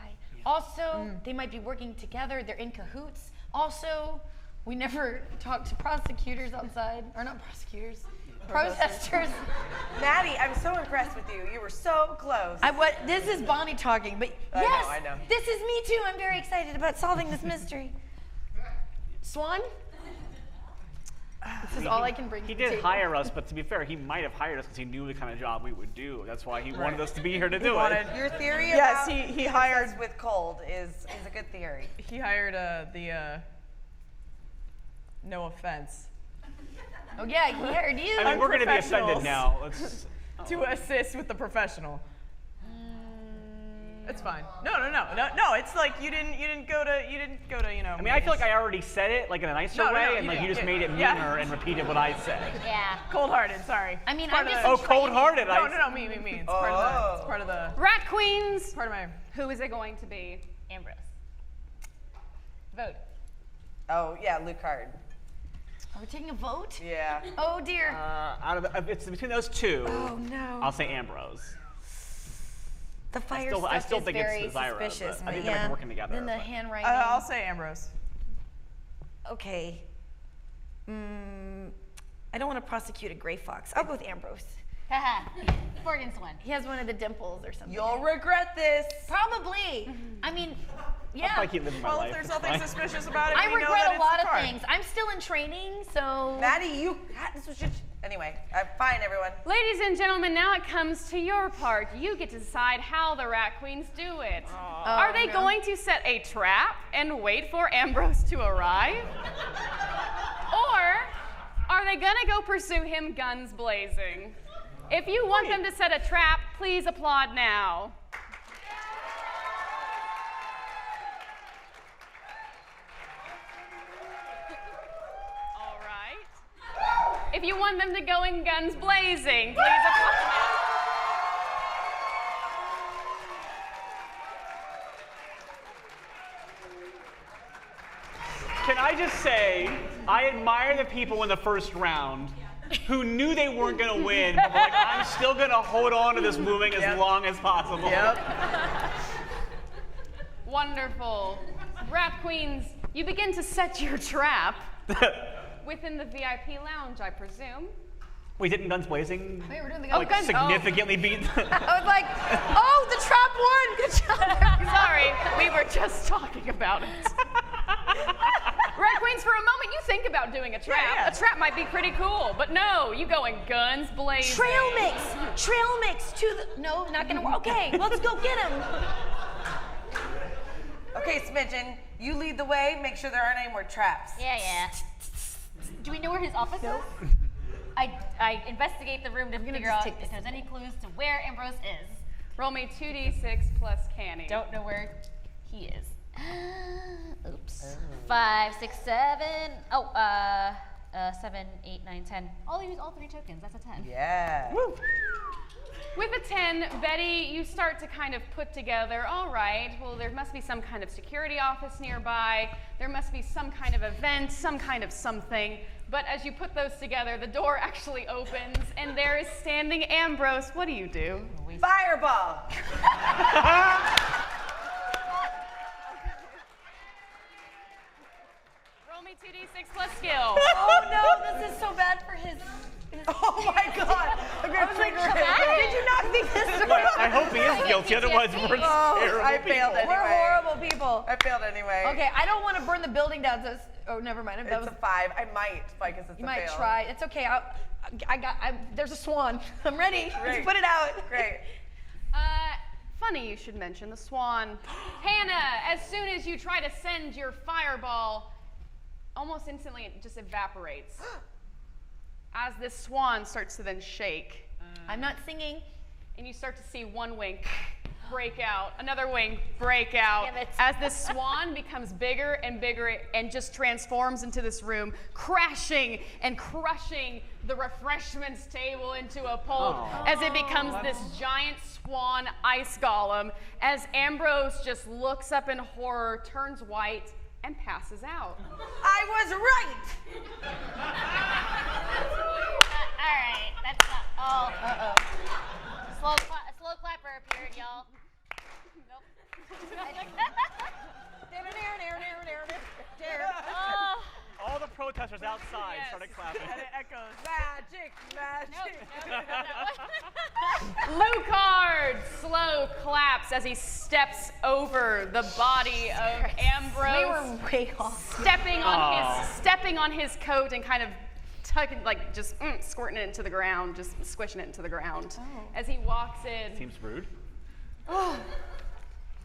Also, they might be working together. They're in cahoots. Also, we never talked to prosecutors outside, or not prosecutors, protesters. Maddie, I'm so impressed with you. You were so close. This is Bonnie talking, but I know. this is me too. I'm very excited about solving this mystery. Swan? This is all I can bring to He the did table. hire us, but to be fair, he might have hired us because he knew the kind of job we would do. That's why he wanted us to be here to do it. Your theory Yes, about he hired with cold is a good theory. He hired the. No offense. Oh yeah, he hired you. I mean, we're going to be offended Unprofessionals. now. Let's. To assist with the professional. It's fine. No. It's like you didn't go to I mean, I feel like I already said it in a nicer way, and you just made it meaner and repeated what I said. Yeah. Cold-hearted. Sorry. I mean, Part I'm of just. the- Cold-hearted. No, me. It's part of the. Rat Queens. Part of my. Who is it going to be? Ambrose. Vote. Oh yeah, Lucard. Are we taking a vote? Yeah. Oh dear. It's between those two. Oh no. I'll say Ambrose. The fire I stuff still is think very it's Zyra, but suspicious. I think but they might be working together. Then the but- handwriting. I'll say Ambrose. Okay. I don't want to prosecute a gray fox. I'll go with Ambrose. Haha. 4 against 1. He has one of the dimples or something. You'll regret this. Probably. I mean, yeah. I'll keep living my Well, life. if there's it's nothing fine. suspicious about it, I we know regret that a it's lot the of card. things. I'm still in training, so. Maddie, this was just. Anyway, fine, everyone. Ladies and gentlemen, now it comes to your part. You get to decide how the Rat Queens do it. Are they going to set a trap and wait for Ambrose to arrive? Or are they gonna go pursue him guns blazing? If you want them to set a trap, please applaud now. All right. If you want them to go in guns blazing, please applaud now. Can I just say, I admire the people in the first round who knew they weren't going to win, but were like, I'm still going to hold on to this moving as long as possible. Wonderful. Rat Queens, you begin to set your trap within the VIP lounge, I presume. We didn't guns blazing. Wait, we're doing the Like guns- significantly beat. I was like, oh, the trap won. Good job. Sorry, we were just talking about it. Rat Queens, for a moment, you think about doing a trap. Yeah. A trap might be pretty cool, but no, you go in guns blazing. Trail mix to the. No, not gonna work. Okay, let's go get him. Okay, Smidgen, you lead the way. Make sure there aren't any more traps. Yeah. Do we know where his office is? I investigate the room to figure just out take if there's any clues to where Ambrose is. Roll me 2d6 plus canny. Don't know where he is. Oops. 5, 6, 7. 7, 8, 9, 10. I'll use all 3 tokens. That's a 10. Yeah. With a 10, Betty, you start to kind of put together, all right, well, there must be some kind of security office nearby. There must be some kind of event, some kind of something. But as you put those together, the door actually opens, and there is standing Ambrose. What do? Fireball. Roll me 2d6 plus skill. Oh no, this is so bad for his. Oh my God. I'm gonna trigger him. Did you not think this through? I hope he is guilty, otherwise we're terrible I failed people. anyway. We're horrible people. I failed anyway. Okay, I don't want to burn the building down. So oh, never mind. That It's was, a 5. I might, because it's you a might fail. try. It's okay. There's a swan. I'm ready. Let's Great. put it out. Great. Funny you should mention the swan. Hannah, as soon as you try to send your fireball, almost instantly it just evaporates. As this swan starts to then shake. I'm not singing. And you start to see one wing break out, another wing break out. Damn it. As this swan becomes bigger and bigger and just transforms into this room, crashing and crushing the refreshments table into a pulp as it becomes this giant swan ice golem, as Ambrose just looks up in horror, turns white, and passes out. I was right. All right, that's not all. Slow clapper appeared, y'all. Nope. Oh. All the protesters outside started clapping. And it echoes. Magic. Lucard slow claps as he steps over the body of Ambrose. We were way off. stepping on his coat and kind of tugging, like just squirting it into the ground, just squishing it into the ground as he walks in. Seems rude. Oh,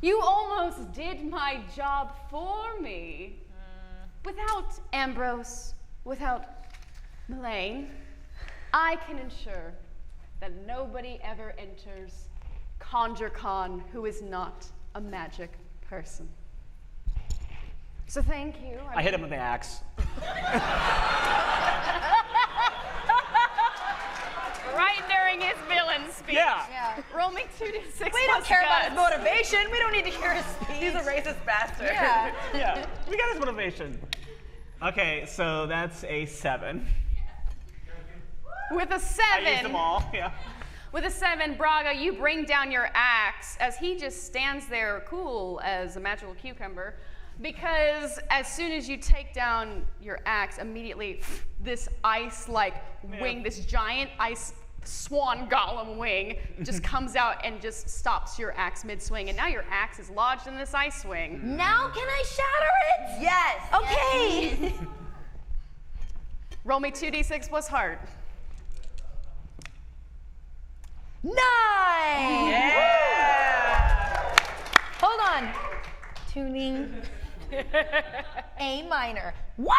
you almost did my job for me. Without Ambrose, without Melaine, I can ensure that nobody ever enters ConjureCon who is not a magic person. So thank you. I hit him with the axe. Right during his villain speech. Yeah. Roll me 2d6. We don't care about his motivation. We don't need to hear his speech. He's a racist bastard. Yeah. Yeah, we got his motivation. Okay, so that's a 7. With a I used them 7, all, yeah. With a 7, Braga, you bring down your axe as he just stands there cool as a magical cucumber, because as soon as you take down your axe, immediately this ice-like wing, this giant ice swan golem wing just comes out and just stops your axe mid-swing, and now your axe is lodged in this ice swing. Now can I shatter it? Yes. Okay. Roll me 2d6 plus heart. 9. Yeah. Hold on. Tuning. A minor. Wow!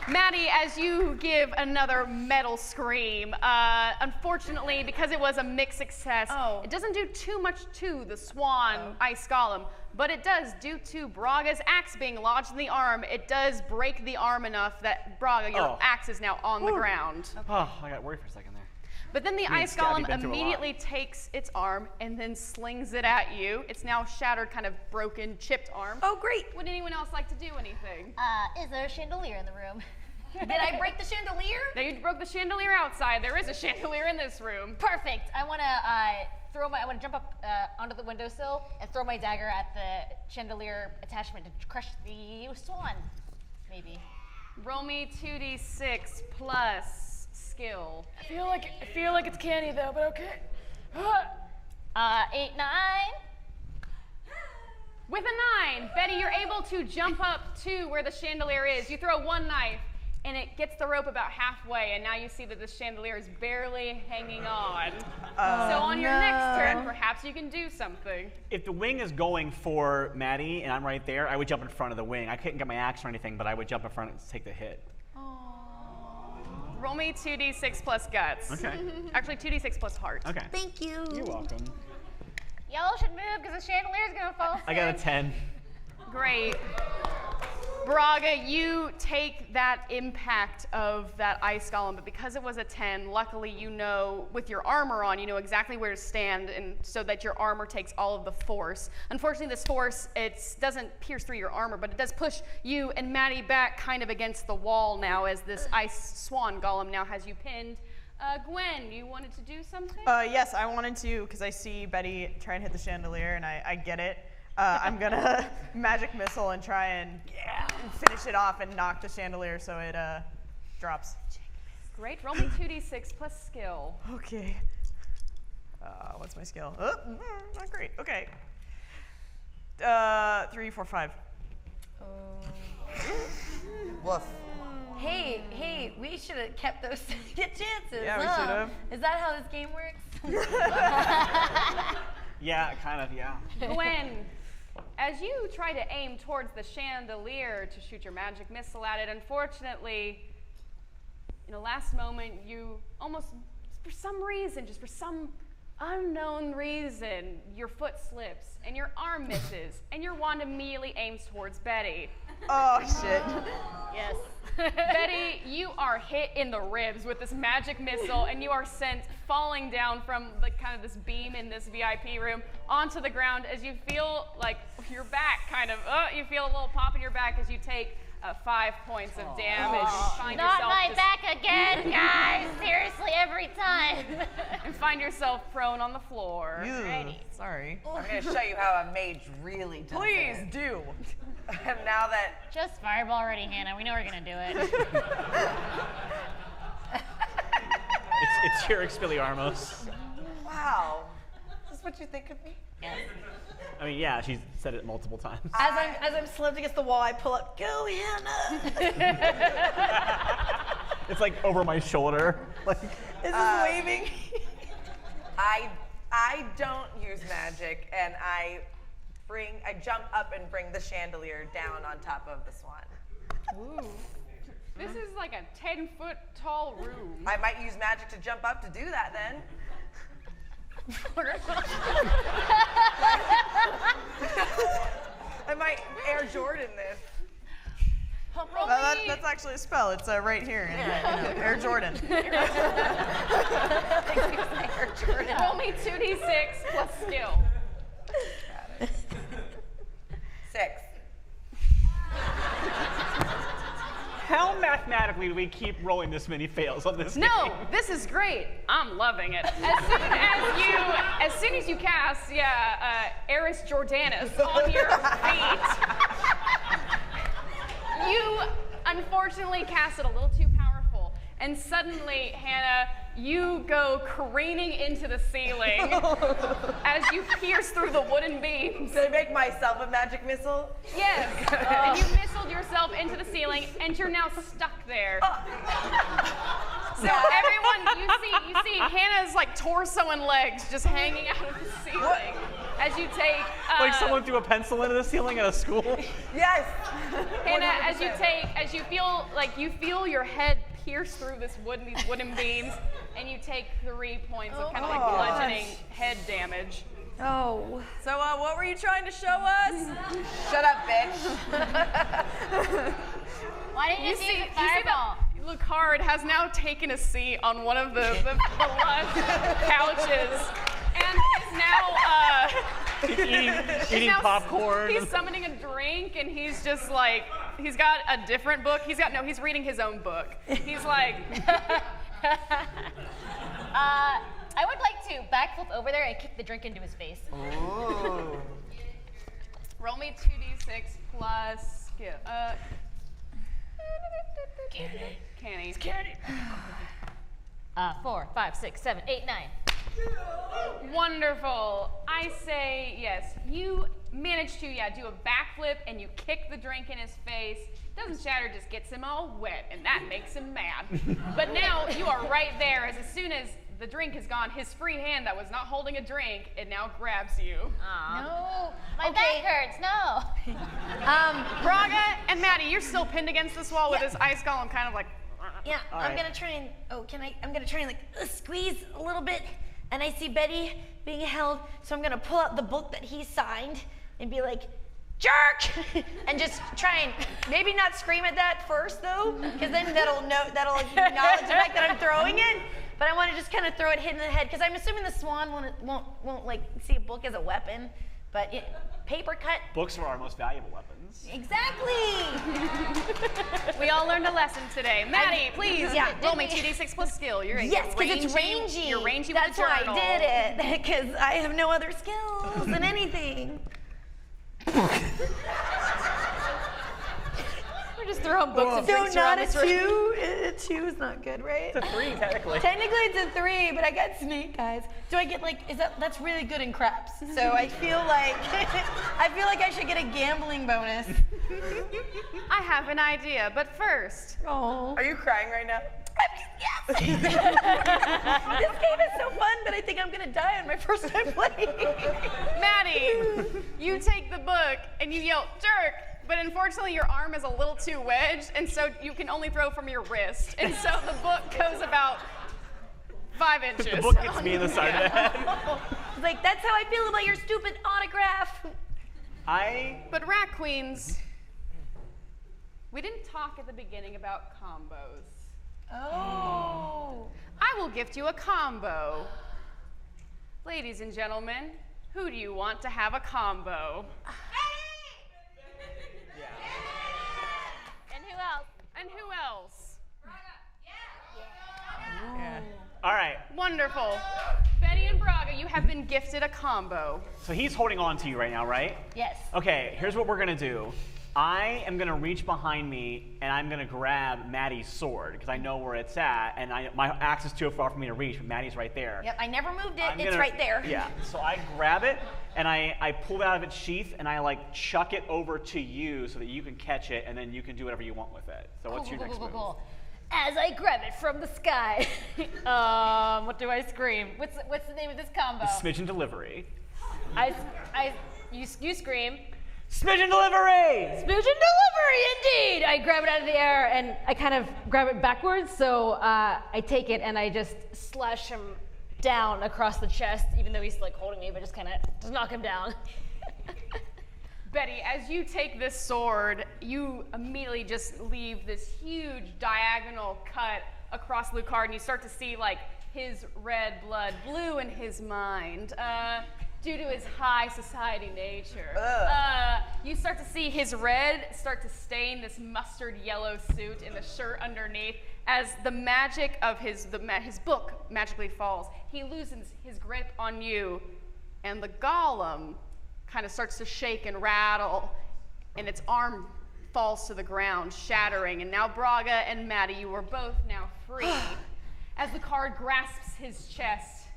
Maddie, as you give another metal scream, unfortunately, because it was a mixed success, it doesn't do too much to the swan ice golem, but it does, due to Braga's axe being lodged in the arm, it does break the arm enough that Braga, your axe is now on the ground. Oh, I got worried for a second there. But then the ice golem immediately takes its arm and then slings it at you. It's now shattered, kind of broken, chipped arm. Oh, great. Would anyone else like to do anything? Is there a chandelier in the room? Did I break the chandelier? Now you broke the chandelier outside. There is a chandelier in this room. Perfect. I want to jump up onto the windowsill and throw my dagger at the chandelier attachment to crush the swan, maybe. Roll me 2d6 plus skill. I feel like it's candy though, but okay. 8, 9. With a 9, Betty, you're able to jump up to where the chandelier is. You throw one knife, and it gets the rope about halfway, and now you see that the chandelier is barely hanging on. So on your next turn, perhaps you can do something. If the wing is going for Maddie and I'm right there, I would jump in front of the wing. I couldn't get my axe or anything, but I would jump in front and take the hit. Roll me 2d6 plus guts. Okay. Actually, 2d6 plus heart. Okay. Thank you. You're welcome. Y'all should move because the chandelier's gonna fall. I got a 10. Great. Braga, you take that impact of that ice golem, but because it was a 10, luckily you know, with your armor on, you know exactly where to stand, and so that your armor takes all of the force. Unfortunately, this force, it doesn't pierce through your armor, but it does push you and Maddie back kind of against the wall now, as this ice swan golem now has you pinned. Gwen, you wanted to do something? Yes, I wanted to, because I see Betty try and hit the chandelier, and I get it. I'm gonna magic missile and try and finish it off and knock the chandelier so it drops. Great. Roll me 2d6 plus skill. Okay. What's my skill? Not great. Okay. 3, 4, 5. Woof. Hey, we should have kept those second chances. Yeah, we should have. Is that how this game works? Yeah, kind of, yeah. Gwen, as you try to aim towards the chandelier to shoot your magic missile at it, unfortunately, in a last moment, you almost, for some reason, just for some unknown reason, your foot slips and your arm misses, and your wand immediately aims towards Betty. Oh, shit. Yes. Betty, you are hit in the ribs with this magic missile, and you are sent falling down from kind of this beam in this VIP room onto the ground as you feel like your back you feel a little pop in your back as you take 5 points of damage. Not my back again, guys. Seriously, every time. And find yourself prone on the floor. Ew, sorry. I'm going to show you how a mage really does Please it. do. And now that... Just fireball already, Hannah. We know we're gonna do it. It's your Expelliarmus. Wow. Is this what you think of me? Yes. I mean, yeah, she's said it multiple times. As I'm slumped against the wall, I pull up. Go, Hannah. It's like over my shoulder. Like, Is this waving? I don't use magic, and I jump up and bring the chandelier down on top of the swan. Ooh. This is like a 10-foot tall room. I might use magic to jump up to do that then. I might Air Jordan this. That's actually a spell. It's right here. Air Jordan. Air Jordan. Roll me 2d6 plus skill. 6. how mathematically exactly do we keep rolling this many fails on this No, game? this is great. I'm loving it. As soon as you cast, Eris Jordanus on your feet, you unfortunately cast it a little too powerful, and suddenly, Hannah, you go craning into the ceiling as you pierce through the wooden beams. Did I make myself a magic missile? Yes, and you missiled yourself into the ceiling, and you're now stuck there. So everyone, you see Hannah's like torso and legs just hanging out of the ceiling as you take. Like someone threw a pencil into the ceiling at a school? Yes. Hannah, as you feel your head pierce through these wooden beams, and you take 3 points of kind of like bludgeoning head damage. Oh. So, what were you trying to show us? Shut up, bitch. Why didn't you see the fireball? Lucard has now taken a seat on one of the lush couches, and is now Eating now popcorn. He's summoning a drink, and he's just like, he's got a different book. He's reading his own book. He's like, I would like to backflip over there and kick the drink into his face. Ooh. roll me 2d6 plus skill. Canny. 4, 5, 6, 7, 8, 9. Wonderful. I say yes. You manage to do a backflip and you kick the drink in his face. Doesn't shatter, just gets him all wet, and that makes him mad. But now you are right there. As soon as the drink is gone, his free hand that was not holding a drink, it now grabs you. No, my back hurts. No. Braga and Maddie, you're still pinned against this wall with this ice golem kind of like. Yeah, I'm gonna try and, I'm gonna try and squeeze a little bit, and I see Betty being held, so I'm gonna pull out the book that he signed and be like, jerk! And just try and maybe not scream at that first though, because then that'll acknowledge the fact that I'm throwing it. But I want to just kind of throw it hit in the head, because I'm assuming the swan won't like see a book as a weapon, but paper cut. Books are our most valuable weapons. Exactly. We all learned a lesson today. Maddie, please roll me didn't we? 2d6 plus skill. You're Yes, because it's rangy. You're rangy That's with the journal. why I did it, because I have no other skills in anything. We're just throwing books and So drinks not around a this room. 2? A 2 is not good, right? It's a 3, technically. Technically it's a 3, but I got snake eyes. Do I get that's really good in craps. So I feel like I should get a gambling bonus. I have an idea, but first. Oh. Are you crying right now? Yes. This game is so fun, but I think I'm gonna die on my first time playing. Maddie, you take the book and you yell, jerk! But unfortunately, your arm is a little too wedged, and so you can only throw from your wrist. And so the book goes about 5 inches. The book hits me in the side of the head. Like, that's how I feel about your stupid autograph. But Rat Queens, we didn't talk at the beginning about combos. Oh. I will gift you a combo. Ladies and gentlemen, who do you want to have a combo? And who else? Yeah. All right. Wonderful. Betty and Braga, you have been gifted a combo. So he's holding on to you right now, right? Yes. Okay, here's what we're gonna do. I am gonna reach behind me and I'm gonna grab Maddie's sword because I know where it's at, and my axe is too far for me to reach, but Maddie's right there. Yep, I never moved it. It's right there. Yeah, so I grab it and I pull it out of its sheath and I like chuck it over to you so that you can catch it and then you can do whatever you want with it. So what's your next move? As I grab it from the sky, what do I scream? What's the name of this combo? Smidgen delivery. You scream. Smidgen delivery! Smidgen delivery, indeed! I grab it out of the air and I kind of grab it backwards, so I take it and I just slash him down across the chest, even though he's like holding me, but just kind of just knock him down. Betty, as you take this sword, you immediately just leave this huge diagonal cut across Lucard, and you start to see like his red blood blue in his mind. due to his high society nature. You start to see his red start to stain this mustard yellow suit and the shirt underneath as the magic of his book magically falls. He loosens his grip on you, and the golem kind of starts to shake and rattle, and its arm falls to the ground, shattering. And now Braga and Maddie, you are both now free as the card grasps his chest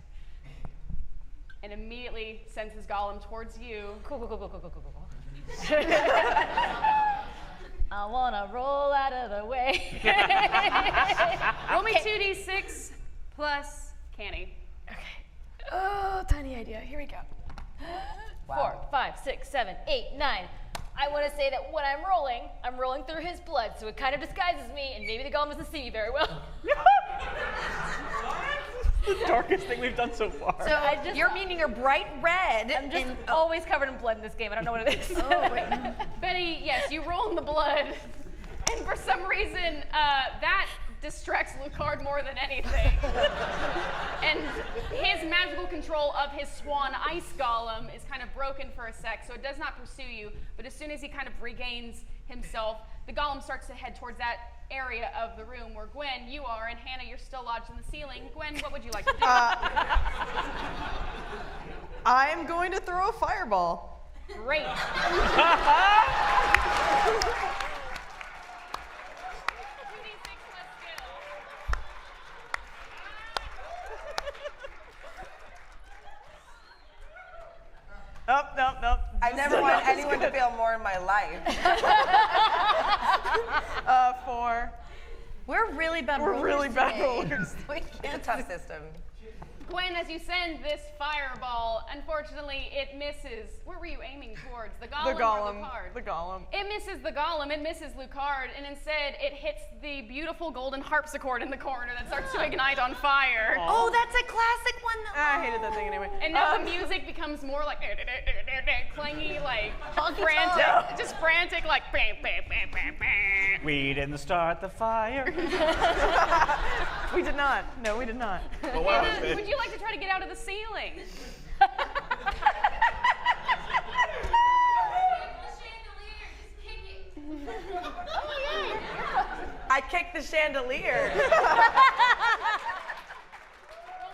and immediately sends his golem towards you. Cool. I wanna roll out of the way. Roll me 2d6 plus canny. Okay. Oh, tiny idea. Here we go. 4, 5, 6, 7, 8, 9. I want to say that when I'm rolling through his blood, so it kind of disguises me, and maybe the golem doesn't see me very well. The darkest thing we've done so far. So you're meaning you're bright red. I'm just always covered in blood in this game. I don't know what it is. Oh, wait. Betty, yes, you roll in the blood, and for some reason, that distracts Lucard more than anything. And his magical control of his swan ice golem is kind of broken for a sec, so it does not pursue you, but as soon as he kind of regains himself, the golem starts to head towards that area of the room where Gwen, you are, and Hannah, you're still lodged in the ceiling. Gwen, what would you like to do? I'm going to throw a fireball. Great. Nope. I never want anyone to fail more in my life. 4. We're really bad We're rollers really bad today. rollers. It's a tough system. Gwen, as you send this fireball, unfortunately, it misses. Where were you aiming towards? The golem, or Lucard? The golem. It misses the golem, it misses Lucard, and instead it hits the beautiful golden harpsichord in the corner that starts to ignite on fire. Oh, that's a classic one. I hated that thing anyway. And now the music becomes more like clangy, like frantic, just frantic, like bam, bam, bam, bam, bam. We didn't start the fire. We did not. No, we did not. But what Hannah, happened? would you like to try to get out of the ceiling? I kicked the chandelier. Roll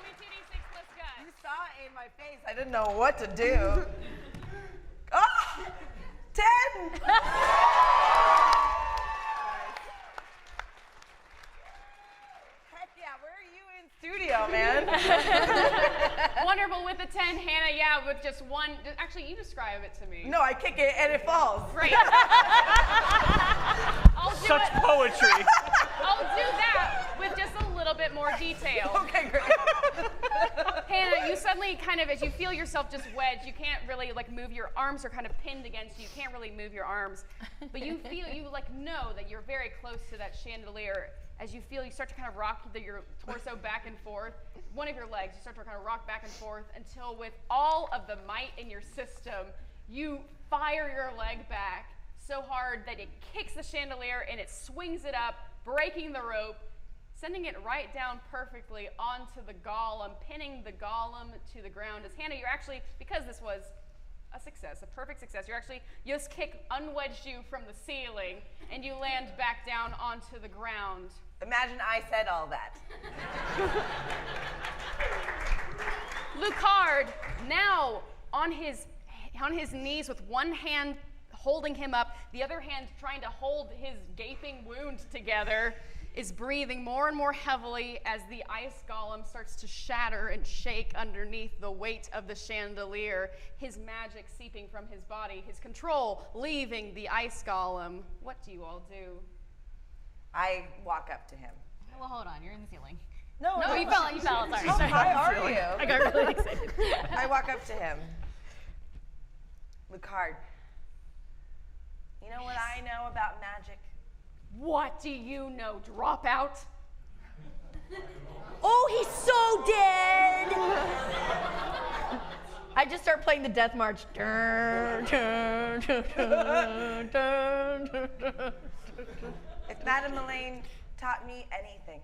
me 2d6 plus guy. You saw it in my face. I didn't know what to do. Oh! 10! Heck yeah, where are you in studio, man? Wonderful with the 10, Hannah, yeah, with just one. Actually, you describe it to me. No, I kick it and it falls. Great. I'll do Such it. poetry. I'll do that with just a little bit more detail. Okay, great. Hannah, you suddenly kind of, as you feel yourself just wedged, you can't really like move. Your arms are kind of pinned against you. You can't really move your arms, but you feel, you like know that you're very close to that chandelier. As you feel, you start to kind of rock your torso back and forth. One of your legs, you start to kind of rock back and forth until with all of the might in your system, you fire your leg back so hard that it kicks the chandelier and it swings it up, breaking the rope, sending it right down perfectly onto the golem, pinning the golem to the ground. As Hannah, you're actually, because this was a success, a perfect success, you just unwedged you from the ceiling and you land back down onto the ground. Imagine I said all that. Lucard, now on his knees with one hand holding him up, the other hand trying to hold his gaping wound together, is breathing more and more heavily as the ice golem starts to shatter and shake underneath the weight of the chandelier, his magic seeping from his body, his control leaving the ice golem. What do you all do? I walk up to him. Well, hold on. You're in the ceiling. No, You fell. Sorry. How high are you? I got really excited. I walk up to him. Lucard, you know what I know about magic? What do you know, dropout? Oh, he's so dead. I just start playing the death march. Dun, dun, dun, dun, dun, dun, dun. If Madame Elaine taught me anything,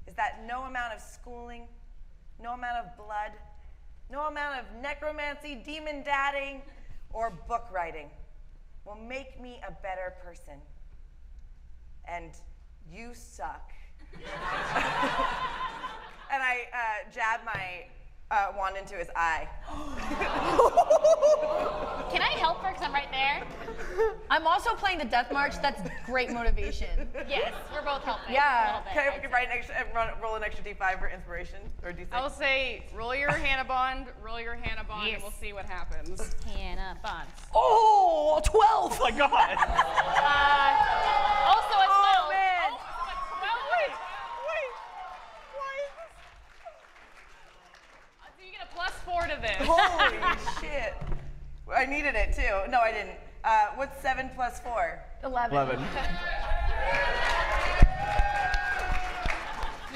is that no amount of schooling, no amount of blood, no amount of necromancy, demon dadding, or book writing will make me a better person. And you suck. And I jab my wand into his eye. Can I help her? Because I'm right there. I'm also playing the Death March. That's great motivation. Yes, we're both helping. Yeah. Can I roll an extra D5 for inspiration? Or D6? I will say, roll your Hannah Bond, and we'll see what happens. Hannah Bonds. Oh, 12! Oh my God. Also a 12. Oh, man. Wait. Why is this? So you get a +4 to this. Holy shit. I needed it too. No, I didn't. What's 7 plus 4? 11.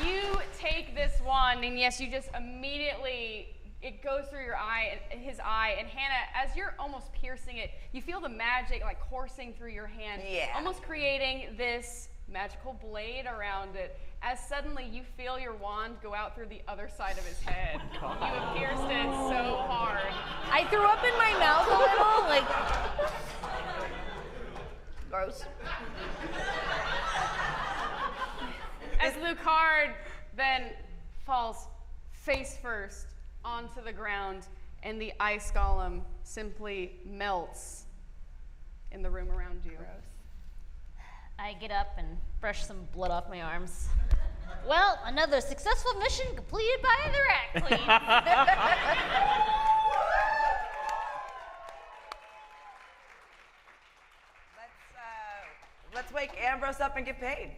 You take this wand, and yes, you just immediately, it goes through your eye, his eye, and Hannah, as you're almost piercing it, you feel the magic like coursing through your hand, almost creating this magical blade around it, as suddenly you feel your wand go out through the other side of his head. You have pierced it so hard. I threw up in my mouth a little, like... Gross. As Lucard then falls face first onto the ground, and the ice golem simply melts in the room around you. Gross. I get up and brush some blood off my arms. Well, another successful mission completed by the Rat Queen. Let's wake Ambrose up and get paid.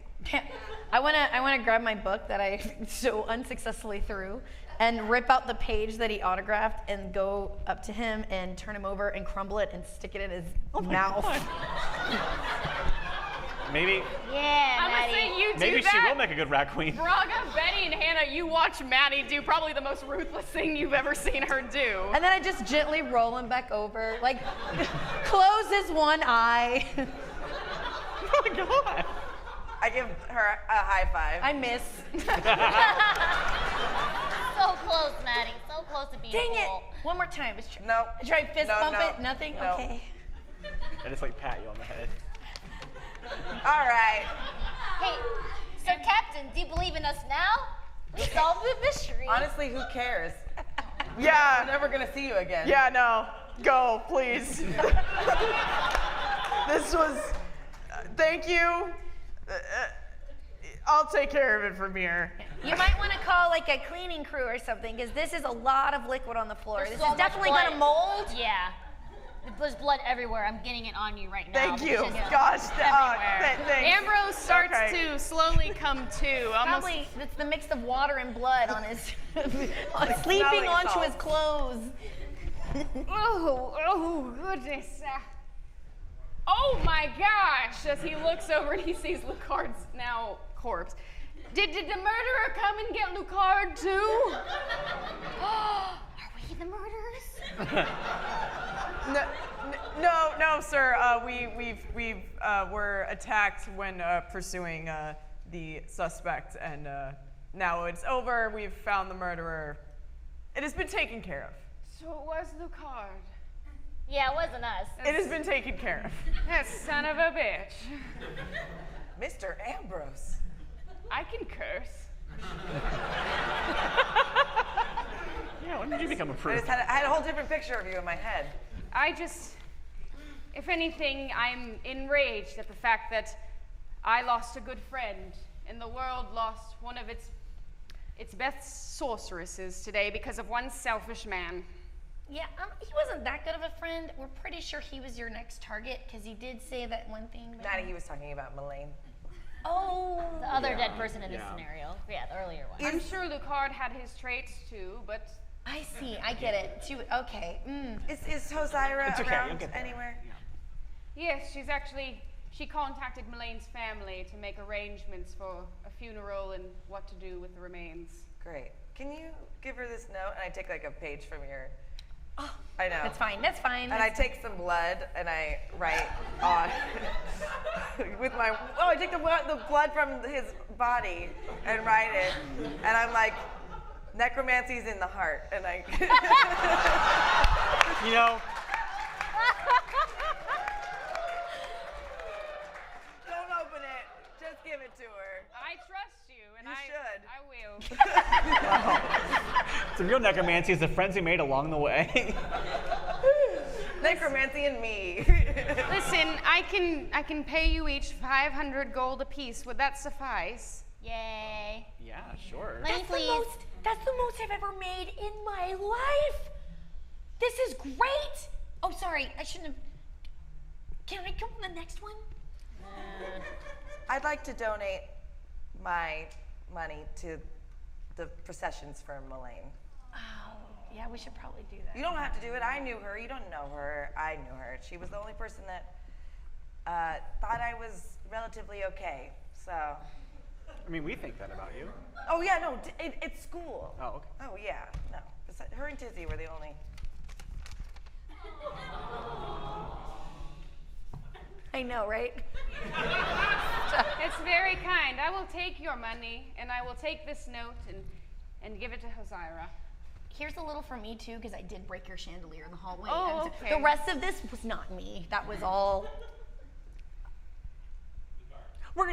I wanna grab my book that I so unsuccessfully threw and rip out the page that he autographed and go up to him and turn him over and crumble it and stick it in his mouth. Maybe. Yeah, I'm gonna say you do Maybe that. she will make a good rat queen. Braga, Betty, and Hannah, you watch Maddie do probably the most ruthless thing you've ever seen her do. And then I just gently roll him back over, like close his one eye. Oh my God. I give her a high five. I miss. So close, Maddie. So close to being Dang it! cool. One more time. No. Try fist No, bump no, it. Nothing. no. Okay. I just like pat you on the head. All right. Hey, Sir Captain, do you believe in us now? We solved the mystery. Honestly, who cares? Yeah. I'm never gonna see you again. Yeah, no. Go, please. This was. Thank you. I'll take care of it from here. You might want to call like a cleaning crew or something, because this is a lot of liquid on the floor. There's This so is much definitely blood. gonna mold. Yeah. There's blood everywhere. I'm getting it on you right now. Thank you. It's just Gosh, everywhere. thanks. Ambrose starts Okay. to slowly come to. Almost. Probably it's the mix of water and blood on his Like sleeping smelling onto salts. his clothes. Oh, goodness. Oh my gosh, as he looks over and he sees Lucard's now corpse. Did the murderer come and get Lucard too? Are we the murderers? No, sir. We were attacked when pursuing the suspect, and now it's over. We've found the murderer. It has been taken care of. So it was Lucard. Yeah, it wasn't us. It has been taken care of. That son of a bitch. Mr. Ambrose. I can curse. Yeah, when did you become a I priest? just had a whole different picture of you in my head. If anything, I'm enraged at the fact that I lost a good friend and the world lost one of its best sorceresses today because of one selfish man. Yeah, he wasn't that good of a friend. We're pretty sure he was your next target, because he did say that one thing. Maddie, he was talking about Mullane. Oh. The other dead person in this scenario. Yeah, the earlier one. I'm sure Lucard had his traits too, but I see. I get it. Okay. Is Hosira It's okay, around you'll get there. anywhere? yes, she contacted Mullane's family to make arrangements for a funeral and what to do with the remains. Great. Can you give her this note? And I take like a page from your. Oh, I know. That's fine. That's fine. And I take some blood and I write on with my. Oh, I take the blood from his body and write it. And I'm like, Necromancy's in the heart, and I. You know, Don't open it. Just give it to her. I trust you, and You should. I will. some real necromancy is the friends we made along the way. Necromancy and me. Listen, I can pay you each 500 gold apiece. Would that suffice? Yay. Yeah, sure. Money, please. That's the most I've ever made in my life. This is great. Oh, sorry, I shouldn't have. Can I come on the next one? I'd like to donate my money to the processions for Melaine. Oh, yeah, we should probably do that. You don't have to do it. I knew her. You don't know her. I knew her. She was the only person that thought I was relatively okay. So. I mean, we think that about you. Oh yeah, no, it's school. Oh, okay. Oh yeah, no. Her and Tizzy were the only. I know, right? It's very kind. I will take your money, and I will take this note and give it to Hosira. Here's a little for me too, because I did break your chandelier in the hallway. Oh, And okay. The rest of this was not me. That was all.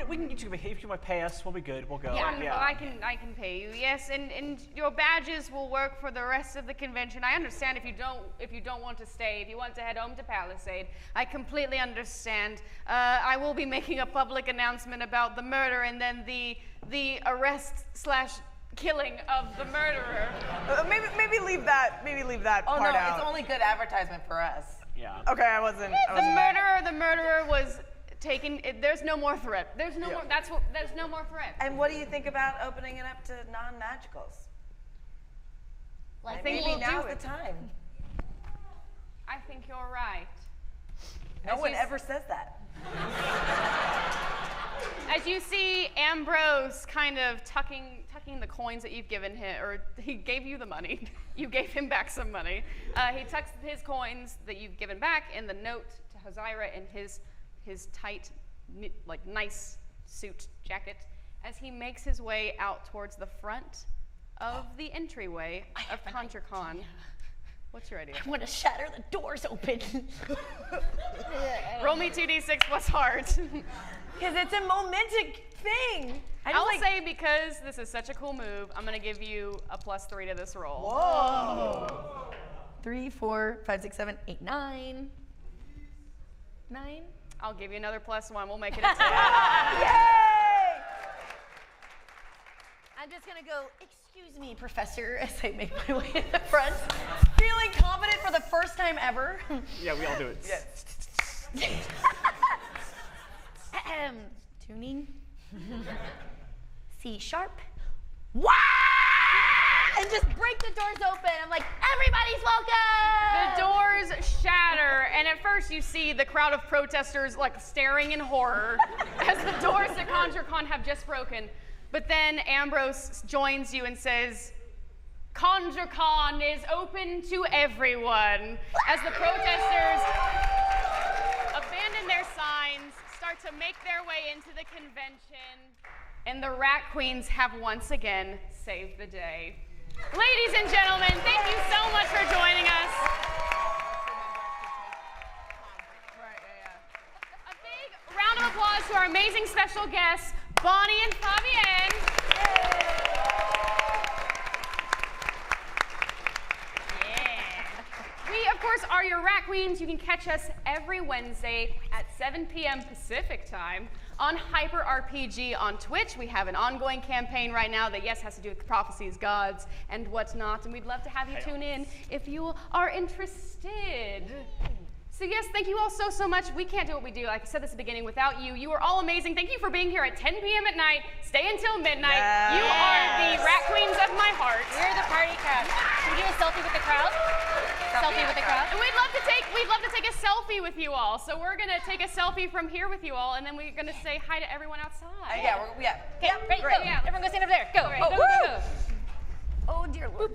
We can get you if you want to pay us, we'll be good. We'll go. Wonderful. I can pay you. Yes, and your badges will work for the rest of the convention. I understand if you don't want to stay, if you want to head home to Palisade. I completely understand. I will be making a public announcement about the murder and then the arrest/killing of the murderer. Maybe leave that. Maybe leave that Oh part no, out. it's only good advertisement for us. Yeah. Okay, I wasn't. The murderer was taken. There's no more threat. There's no more. There's no more threat. And what do you think about opening it up to non-magicals? I think Maybe we'll now's do the it. time. I think you're right. No one ever says that. As you see Ambrose kind of tucking the coins that you've given him, or he gave you the money. You gave him back some money. He tucks his coins that you've given back in the note to Hosira in his tight, nice suit jacket as he makes his way out towards the front of the entryway of ContraCon. What's your idea? I want to shatter the doors open. Roll me 2d6 plus heart. Because it's a momentic thing. I'll say because this is such a cool move, I'm going to give you a +3 to this roll. Whoa! 3, 4, 5, 6, 7, 8, 9. 9? I'll give you another +1. We'll make it a 10. Yay! I'm just going to go, excuse me, Professor, as I make my way to the front. Feeling confident for the first time ever. Yeah, we all do it. Yes. Tuning. C sharp. Wah! And just break the doors open. I'm like, everybody's welcome! The doors shatter, and at first you see the crowd of protesters staring in horror as the doors to ContraCon have just broken. But then Ambrose joins you and says, ContraCon is open to everyone. As the protesters abandon their signs, start to make their way into the convention, and the Rat Queens have once again saved the day. Ladies and gentlemen, thank you so much for joining us. A big round of applause to our amazing special guests, Bonnie and Fabienne. We, of course, are your Rat Queens. You can catch us every Wednesday at 7 p.m. Pacific time on Hyper RPG on Twitch. We have an ongoing campaign right now that, yes, has to do with prophecies, gods, and whatnot. And we'd love to have you tune in if you are interested. So yes, thank you all so much. We can't do what we do, like I said this at the beginning, without you. You are all amazing. Thank you for being here at 10 p.m. at night. Stay until midnight. Yes. You are the Rat Queens of my heart. We're the party crowd. Can we do a selfie with the crowd? Selfie with the crowd? And we'd love to take a selfie with you all. So we're gonna take a selfie from here with you all, and then we're gonna say hi to everyone outside. Yeah. Okay, ready, go. Yeah. Everyone go stand over there. Go. All right, go. Oh, dear Lord.